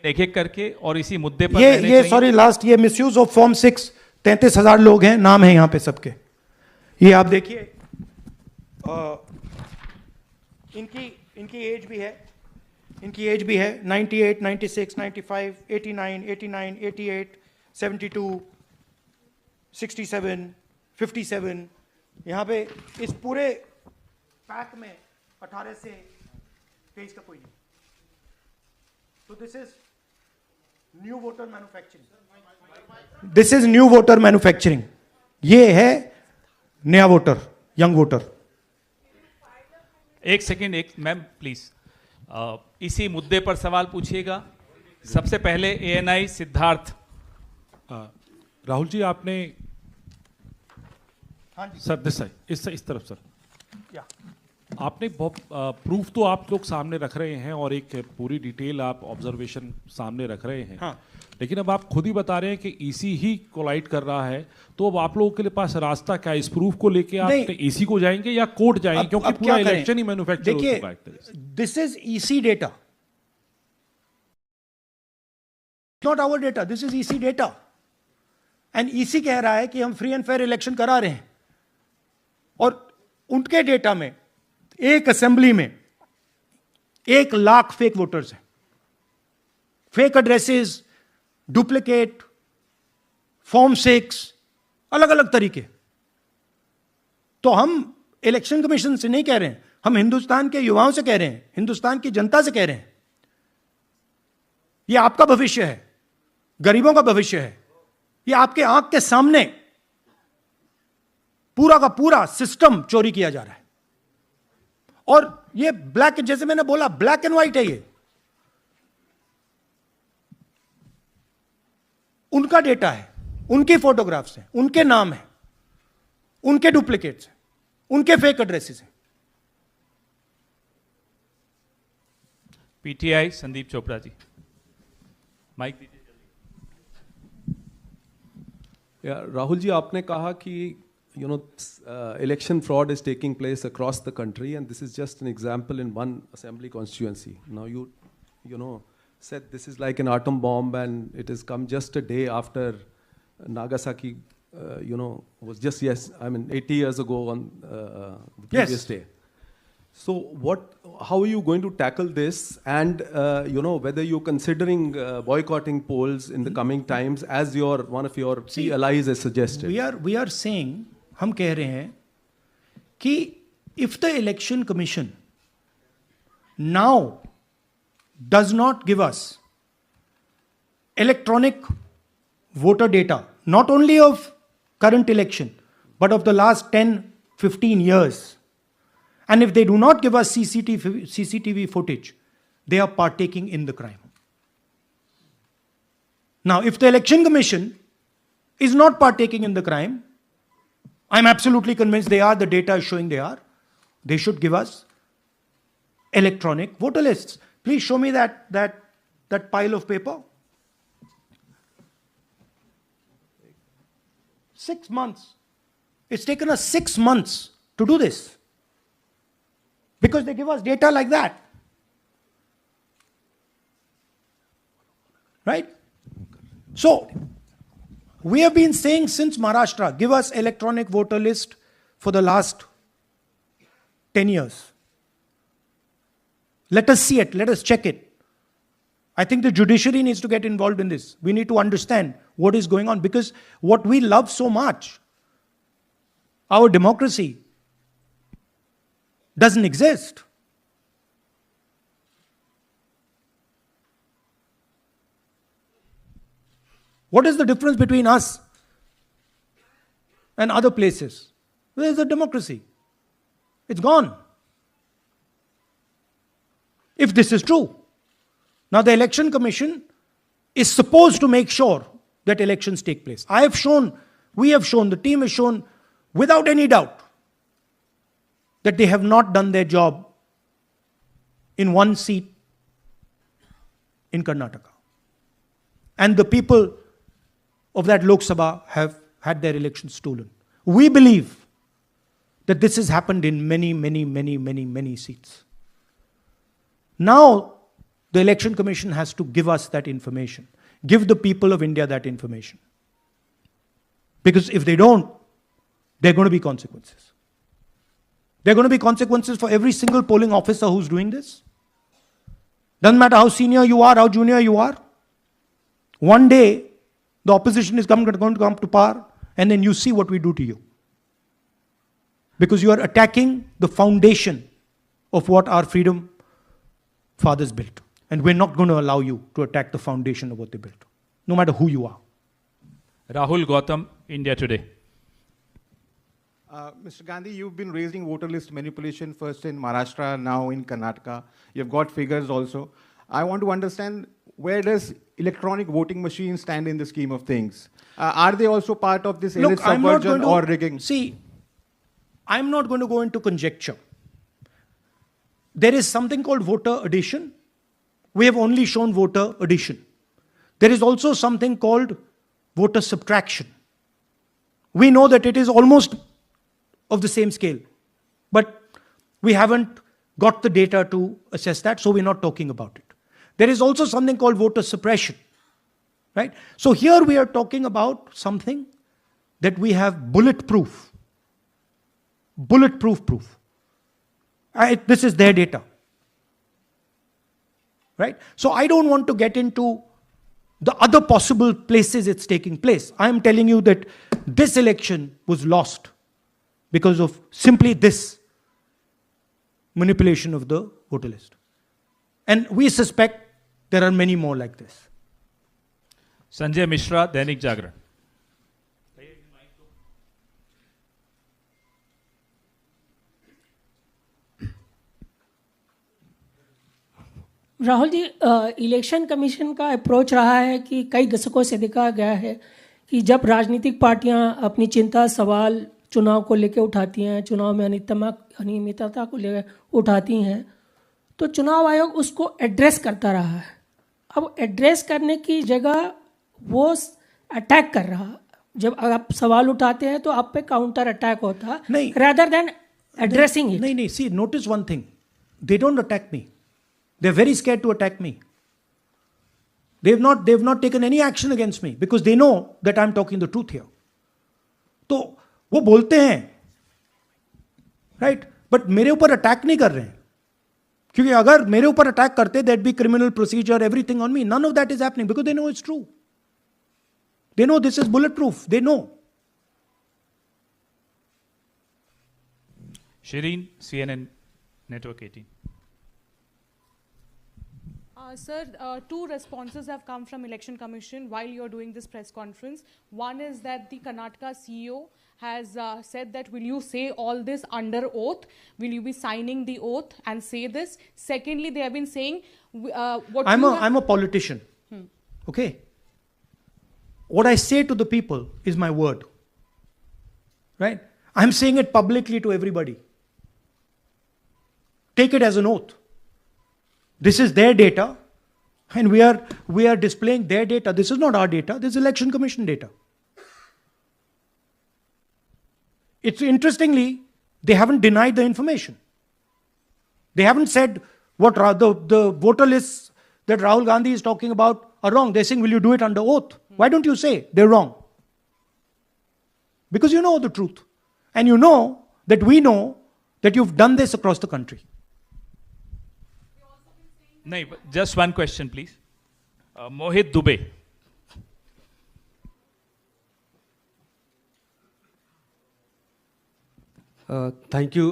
एक एक करके और इसी मुद्दे पर ये सॉरी लास्ट, ये मिसयूज ऑफ फॉर्म 6, 33,000 लोग हैं, नाम है यहां पे सबके। ये आप देखिए, इनकी एज भी है, 98, 96, 95, 89, 88, 72, 67, 57। यहां पे इस पूरे पैक में 18 से 23 का कोई नहीं। So this is new voter manufacturing. This is new voter manufacturing. ये है नया वोटर, यंग वोटर. एक सेकेंड, एक मैम प्लीज, इसी मुद्दे पर सवाल पूछिएगा. सबसे पहले एएनआई सिद्धार्थ. राहुल जी, आपने हाँ जी सर दिस साइड, इस तरफ सर, क्या आपने बहुत प्रूफ तो आप लोग सामने रख रहे हैं और एक पूरी डिटेल आप ऑब्जर्वेशन सामने रख रहे हैं. हाँ. लेकिन अब आप खुद ही बता रहे हैं कि ईसी ही कोलाइड कर रहा है, तो अब आप लोगों के लिए पास रास्ता क्या है? इस प्रूफ को लेके आप ईसी को जाएंगे या कोर्ट जाएंगे? क्योंकि पूरा इलेक्शन ही मैन्युफैक्चर हो चुका है. This is EC data, not our data, this is EC data. And EC कह रहा है कि हम फ्री एंड फेयर इलेक्शन करा रहे हैं, और उनके डेटा में एक असेंबली में 1 लाख फेक वोटर्स हैं, फेक एड्रेसेस, डुप्लीकेट फॉर्म 6, अलग अलग तरीके. तो हम इलेक्शन कमीशन से नहीं कह रहे हैं, हम हिंदुस्तान के युवाओं से कह रहे हैं, हिंदुस्तान की जनता से कह रहे हैं, यह आपका भविष्य है, गरीबों का भविष्य है. यह आपके आंख के सामने पूरा का पूरा सिस्टम चोरी किया जा रहा है. और ये ब्लैक, जैसे मैंने बोला, ब्लैक एंड व्हाइट है. ये उनका डेटा है, उनकी फोटोग्राफ्स हैं, उनके नाम हैं, उनके डुप्लीकेट्स हैं, उनके फेक एड्रेसेस हैं. पीटीआई संदीप चोपड़ा जी, माइक दीजिए. राहुल जी, आपने कहा कि election fraud is taking place across the country, and this is just an example in one assembly constituency. Now you know said this is like an atom bomb, and it has come just a day after Nagasaki. Was just 80 years ago on the previous day. So how are you going to tackle this? And whether you're considering boycotting polls in the coming times, as one of your key allies has suggested? We are saying, हम कह रहे हैं कि if the election commission now does not give us electronic voter data, not only of current election, but of the last 10-15 years, and if they do not give us CCTV footage, they are partaking in the crime. Now, if the election commission is not partaking in the crime, I'm absolutely convinced they are, the data is showing they are, they should give us electronic voter lists. Please show me that pile of paper. 6 months. It's taken us 6 months to do this, because they give us data like that. Right? So, we have been saying since Maharashtra, give us electronic voter list for the last 10 years. Let us see it, let us check it. I think the judiciary needs to get involved in this. We need to understand what is going on, because what we love so much, our democracy, doesn't exist. What is the difference between us and other places? Where is the democracy? It's gone. If this is true. Now the Election Commission is supposed to make sure that elections take place. We have shown, the team has shown without any doubt that they have not done their job in one seat in Karnataka. And the people of that Lok Sabha have had their elections stolen. We believe that this has happened in many seats. Now, the Election Commission has to give us that information. Give the people of India that information. Because if they don't, there are going to be consequences. There are going to be consequences for every single polling officer who's doing this. Doesn't matter how senior you are, how junior you are. One day, the opposition is going to come to power, and then you see what we do to you. Because you are attacking the foundation of what our freedom fathers built. And we're not going to allow you to attack the foundation of what they built, no matter who you are. Rahul Gautam, India Today. Mr. Gandhi, you've been raising voter list manipulation first in Maharashtra, now in Karnataka. You've got figures also. I want to understand, where does electronic voting machines stand in the scheme of things? Are they also part of this elite subversion or rigging? See, I'm not going to go into conjecture. There is something called voter addition. We have only shown voter addition. There is also something called voter subtraction. We know that it is almost of the same scale, but we haven't got the data to assess that, so we're not talking about it. There is also something called voter suppression, right? So here we are talking about something that we have bulletproof proof. This is their data, right? So I don't want to get into the other possible places it's taking place. I am telling you that this election was lost because of simply this manipulation of the voter list. And we suspect there are many more like this. Sanjay Mishra, Dainik Jagran. Rahul ji, election commission का approach रहा है कि कई दशकों से देखा गया है कि जब राजनीतिक पार्टियां अपनी चिंता सवाल चुनाव को लेकर उठाती हैं, चुनाव में अनियमितता को लेकर उठाती हैं, तो चुनाव आयोग उसको एड्रेस करता रहा है। अब एड्रेस करने की जगह वो अटैक कर रहा। जब आप सवाल उठाते हैं तो आप पे काउंटर अटैक होता नहीं, rather than addressing it. नहीं, see, notice one thing. They don't attack me. They're very scared to attack me. They've not taken any action against me because they know that I'm talking the truth here. तो वो बोलते हैं, right? But मेरे ऊपर attack नहीं कर रहे हैं, क्योंकि अगर मेरे ऊपर अटैक करते, there'd be criminal procedure, everything on me. None of that is happening because they know it's true. They know this is bulletproof. They know. Shireen, CNN Network 18. Sir, two responses have come from Election Commission while you're doing this press conference. One is that the Karnataka CEO has said that, will you say all this under oath? Will you be signing the oath and say this? Secondly, they have been saying I'm a politician. Okay? What I say to the people is my word. Right? I'm saying it publicly to everybody. Take it as an oath. This is their data, and we are displaying their data. This is not our data. This is Election Commission data. It's interestingly, they haven't denied the information. They haven't said what the voter lists that Rahul Gandhi is talking about are wrong. They're saying, will you do it under oath? Why don't you say they're wrong? Because you know the truth. And you know that we know that you've done this across the country. No, just one question, please. Mohit Dubey. Thank you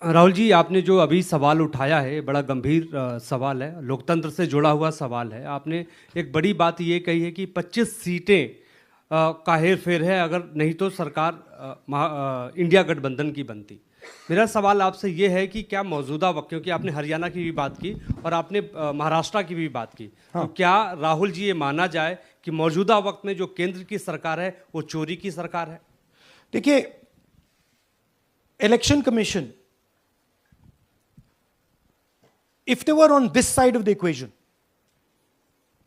Rahul ji, आपने जो अभी सवाल उठाया है बड़ा गंभीर सवाल है, लोकतंत्र से जुड़ा हुआ सवाल है। आपने एक बड़ी बात ये कही है कि 25 सीटें का हेर फेर है, अगर नहीं तो सरकार इंडिया गठबंधन की बनती। मेरा सवाल आपसे ये है कि क्या मौजूदा वक्त, क्योंकि आपने हरियाणा की भी बात की और आपने महाराष्ट्र की भी बात की, हाँ। तो क्या राहुल जी ये माना जाए कि मौजूदा वक्त में जो केंद्र की सरकार है वो चोरी की सरकार है? देखिए, election commission, if they were on this side of the equation,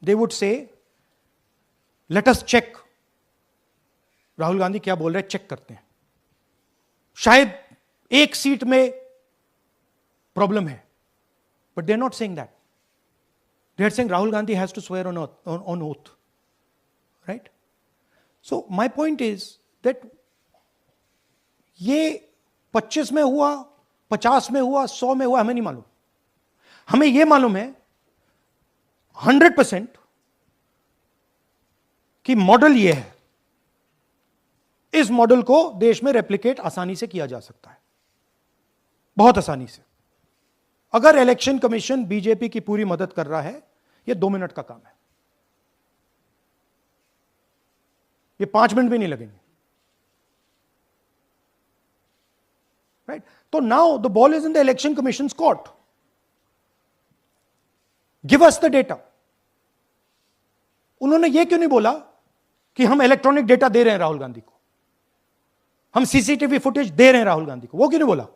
they would say, let us check. Rahul Gandhi क्या बोल रहे हैं, चेक करते हैं। शायद एक सीट में प्रॉब्लम है, but they're not saying that. They're saying Rahul Gandhi has to swear on oath. Right? So my point is that ये 25 में हुआ, 50 में हुआ, 100 में हुआ, हमें नहीं मालूम। हमें यह मालूम है 100% कि मॉडल यह है। इस मॉडल को देश में रेप्लिकेट आसानी से किया जा सकता है, बहुत आसानी से। अगर इलेक्शन कमीशन बीजेपी की पूरी मदद कर रहा है, यह 2 मिनट का काम है, ये 5 मिनट भी नहीं लगेंगे, राइट? तो now the ball is in the election commissions court. Give us the data. उन्होंने यह क्यों नहीं बोला कि हम इलेक्ट्रॉनिक डेटा दे रहे हैं राहुल गांधी को, हम सीसीटीवी फुटेज दे रहे हैं राहुल गांधी को? वो क्यों नहीं बोला?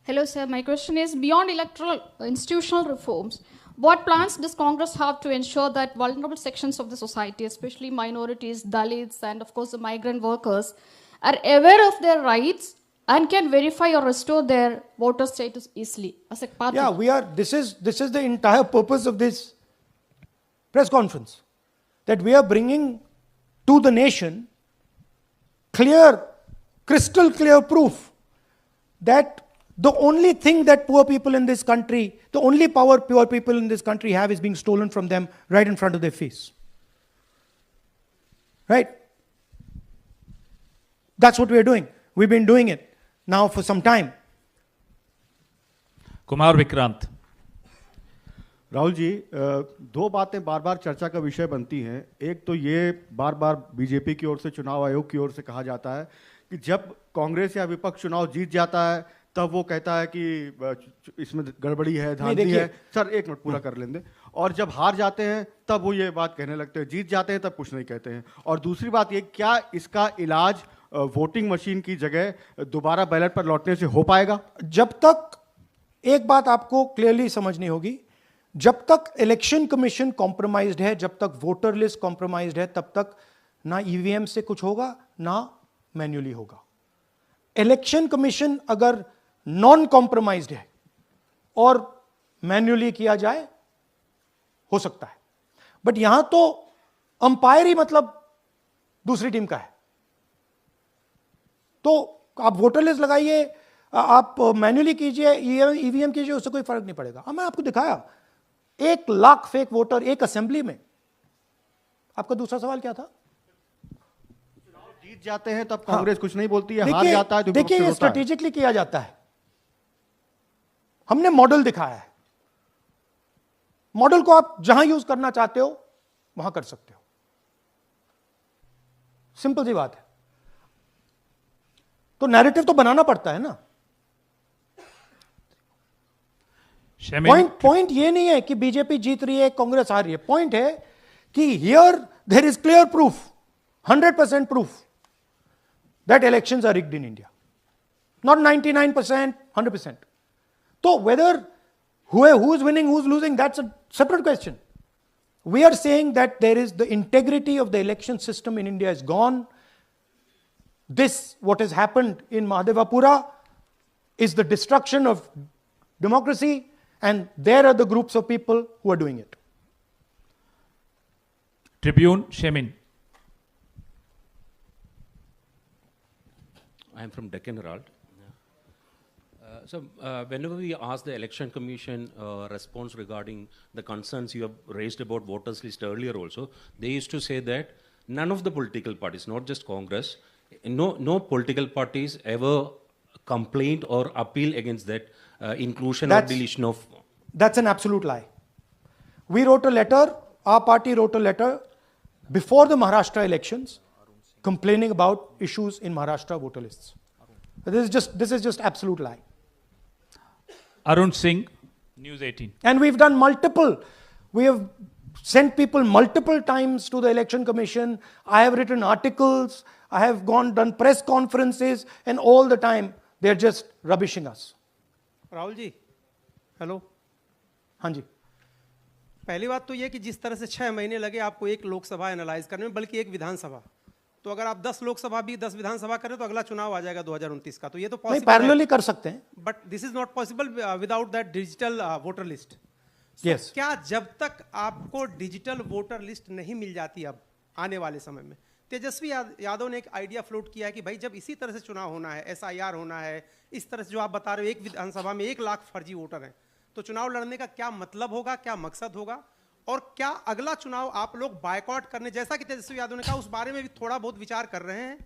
Hello, sir. My question is, beyond electoral institutional reforms, what plans does Congress have to ensure that vulnerable sections of the society, especially minorities, Dalits, and of course the migrant workers, are aware of their rights and can verify or restore their voter status easily as a party? Yeah, we are. This is the entire purpose of this press conference, that we are bringing to the nation clear, crystal clear proof that the only thing that poor people in this country, the only power poor people in this country have is being stolen from them right in front of their face. Right? That's what we are doing. We've been doing it now for some time. Kumar Vikrant. Rahul ji, दो बातें बार बार चर्चा का विषय बनती हैं. एक तो ये बार बार बीजेपी की ओर से, चुनाव आयोग की ओर से कहा जाता है कि जब कांग्रेस या विपक्ष चुनाव जीत जाता है तब वो कहता है कि इसमें गड़बड़ी है, धांधली है. सर एक मिनट पूरा कर लेंगे. और जब हार जाते हैं तब वो ये बात कहने लगते हैं, जीत जाते हैं तब कुछ नहीं कहते हैं. और दूसरी बात ये, क्या इसका इलाज वोटिंग मशीन की जगह दोबारा बैलेट पर लौटने से हो पाएगा? जब तक, एक बात आपको क्लियरली समझनी होगी, जब तक इलेक्शन कमीशन कॉम्प्रोमाइज्ड है, जब तक वोटर लिस्ट कॉम्प्रोमाइज्ड है, तब तक ना ईवीएम से कुछ होगा ना मैन्युअली होगा. इलेक्शन कमीशन अगर नॉन कॉम्प्रोमाइज्ड है और मैन्युअली किया जाए, हो सकता है. बट यहां तो अंपायर ही मतलब दूसरी टीम का है. तो आप वोटर लिस्ट लगाइए, आप मैन्युअली कीजिए, ईवीएम कीजिए, उससे कोई फर्क नहीं पड़ेगा. मैं आपको दिखाया 1 लाख फेक वोटर एक असेंबली में. आपका दूसरा सवाल क्या था? जीत जाते हैं तब कांग्रेस कुछ नहीं बोलती है, हार जाता है तो देखिए, ये स्ट्रेटेजिकली किया जाता है. हमने मॉडल दिखाया है. मॉडल को आप जहां यूज करना चाहते हो वहां कर सकते हो. सिंपल सी बात है. तो नैरेटिव तो बनाना पड़ता है ना. पॉइंट ये नहीं है कि बीजेपी जीत रही है, कांग्रेस हार रही है. पॉइंट है कि here there is clear proof, 100% proof that elections are rigged in India. Not 99%, 100%. So whether who is winning, who's losing, that's a separate question. We are saying that there is the integrity of the election system in India is gone. This, what has happened in Mahadevapura, is the destruction of democracy, and there are the groups of people who are doing it. Tribune, Shemin. I am from Deccan Herald. So whenever we ask the Election Commission response regarding the concerns you have raised about voters list earlier also, they used to say that none of the political parties, not just Congress, no political parties ever complained or appealed against that inclusion or deletion of... That's an absolute lie. We wrote a letter, our party wrote a letter before the Maharashtra elections complaining about issues in Maharashtra voter lists. This is just absolute lie. Arun Singh, News 18. And we've done we have sent people multiple times to the election commission. I have written articles, I have done press conferences, and all the time they're just rubbishing us. Rahul ji, hello. हाँ जी. पहली बात तो ये कि जिस तरह से 6 महीने लगे आपको एक लोकसभा एनालाइज करने में, बल्कि एक विधानसभा, तो अगर आप 10 लोकसभा भी 10 विधानसभा करें तो अगला चुनाव आ जाएगा 2029 का. तो ये तो पॉसिबल पैरेलली कर सकते हैं, but this is not possible without that digital voter list. Yes. क्या जब तक आपको डिजिटल वोटर लिस्ट नहीं मिल जाती अब आने वाले समय में, तेजस्वी यादव ने एक आइडिया फ्लोट किया है कि भाई जब इसी तरह से चुनाव होना है, SIR होना है, इस तरह से जो आप बता रहे हो, एक विधानसभा में 1 लाख फर्जी वोटर हैं, तो चुनाव लड़ने का क्या मतलब होगा, क्या मकसद होगा? और क्या अगला चुनाव आप लोग बायकॉट करने, जैसा कि तेजस्वी यादव ने कहा, उस बारे में भी थोड़ा बहुत विचार कर रहे हैं?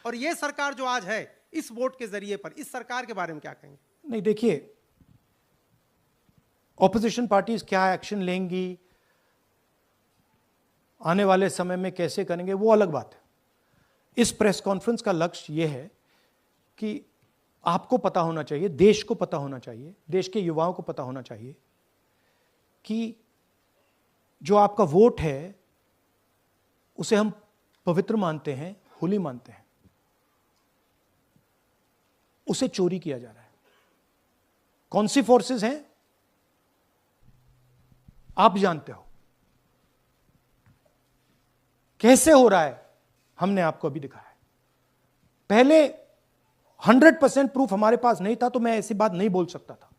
और ये सरकार जो आज है इस वोट के जरिए पर, इस सरकार के बारे में क्या कहेंगे? नहीं, देखिए, ऑपोजिशन पार्टीज क्या एक्शन लेंगी, आने वाले समय में कैसे करेंगे, वो अलग बात है। इस प्रेस कॉन्फ्रेंस का लक्ष्य यह है कि आपको पता होना चाहिए, देश को पता होना चाहिए, देश के युवाओं को पता होना चाहिए कि जो आपका वोट है उसे हम पवित्र मानते हैं, होली मानते हैं, उसे चोरी किया जा रहा है। कौन सी फोर्सेस हैं आप जानते हो, कैसे हो रहा है हमने आपको अभी दिखाया है। पहले 100% प्रूफ हमारे पास नहीं था तो मैं ऐसी बात नहीं बोल सकता था,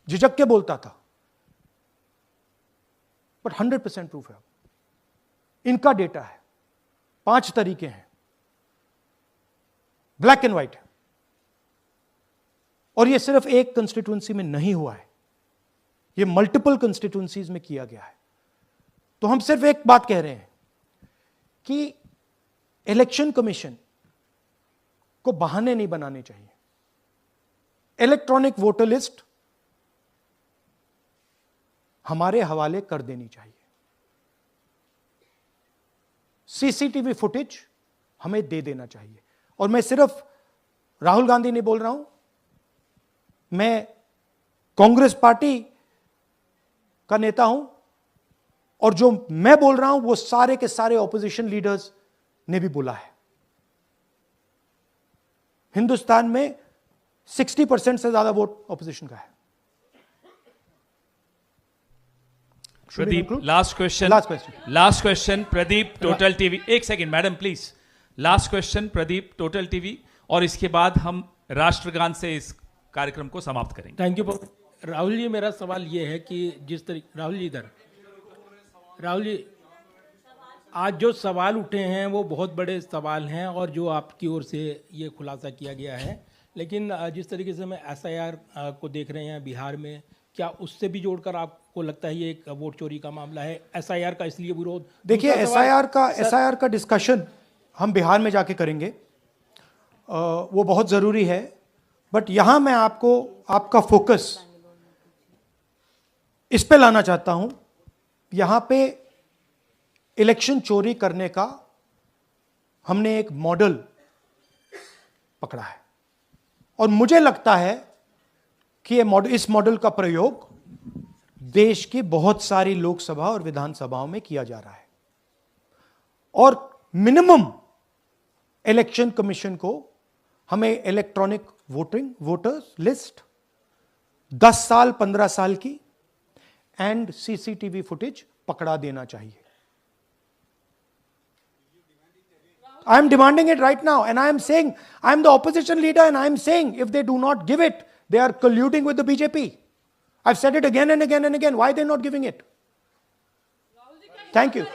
झिझक के बोलता था, बट 100% प्रूफ है। इनका डेटा है, 5 तरीके हैं, ब्लैक एंड व्हाइट है, और यह सिर्फ एक कंस्टिट्यूंसी में नहीं हुआ है, यह मल्टीपल कंस्टिट्यूंसीज में किया गया है। तो हम सिर्फ एक बात कह रहे हैं कि इलेक्शन कमीशन को बहाने नहीं बनाने चाहिए। इलेक्ट्रॉनिक वोटर लिस्ट हमारे हवाले कर देनी चाहिए। सीसीटीवी फुटेज हमें दे देना चाहिए। और मैं सिर्फ राहुल गांधी नहीं बोल रहा हूं, मैं कांग्रेस पार्टी का नेता हूं, और जो मैं बोल रहा हूं वो सारे के सारे ऑपोजिशन लीडर्स ने भी बोला है। हिंदुस्तान में 60% से ज्यादा वोट ऑपोजिशन का है। Pradeep, last question Pradeep, total TV. एक second madam please, last question Pradeep, total TV, और इसके बाद हम राष्ट्रगान से इस कार्यक्रम को समाप्त करेंगे। थैंक यू राहुल जी। मेरा सवाल ये है कि जिस तरीके राहुल जी आज जो सवाल उठे हैं वो बहुत बड़े सवाल हैं, और जो आपकी ओर से ये खुलासा किया गया है, लेकिन जिस तरीके से मैं SIR को देख रहे हैं बिहार में, क्या उससे भी जोड़कर आपको लगता है ये एक वोट चोरी का मामला है? SIR का इसलिए विरोध, देखिए SIR का डिस्कशन हम बिहार में जाके करेंगे, वो बहुत ज़रूरी है, बट यहां मैं आपका फोकस इस पे लाना चाहता हूं। यहां पे इलेक्शन चोरी करने का हमने एक मॉडल पकड़ा है, और मुझे लगता है कि इस मॉडल का प्रयोग देश की बहुत सारी लोकसभा और विधानसभाओं में किया जा रहा है। और मिनिमम इलेक्शन कमीशन को हमें इलेक्ट्रॉनिक वोटर्स लिस्ट 10 साल 15 साल की एंड सीसीटीवी फुटेज पकड़ा देना चाहिए। I am demanding it right now, and I am saying, I am the opposition leader, and I am saying, if they do not give it, they are colluding with the BJP. I've said it again and again and again. Why are they not giving it? Thank you.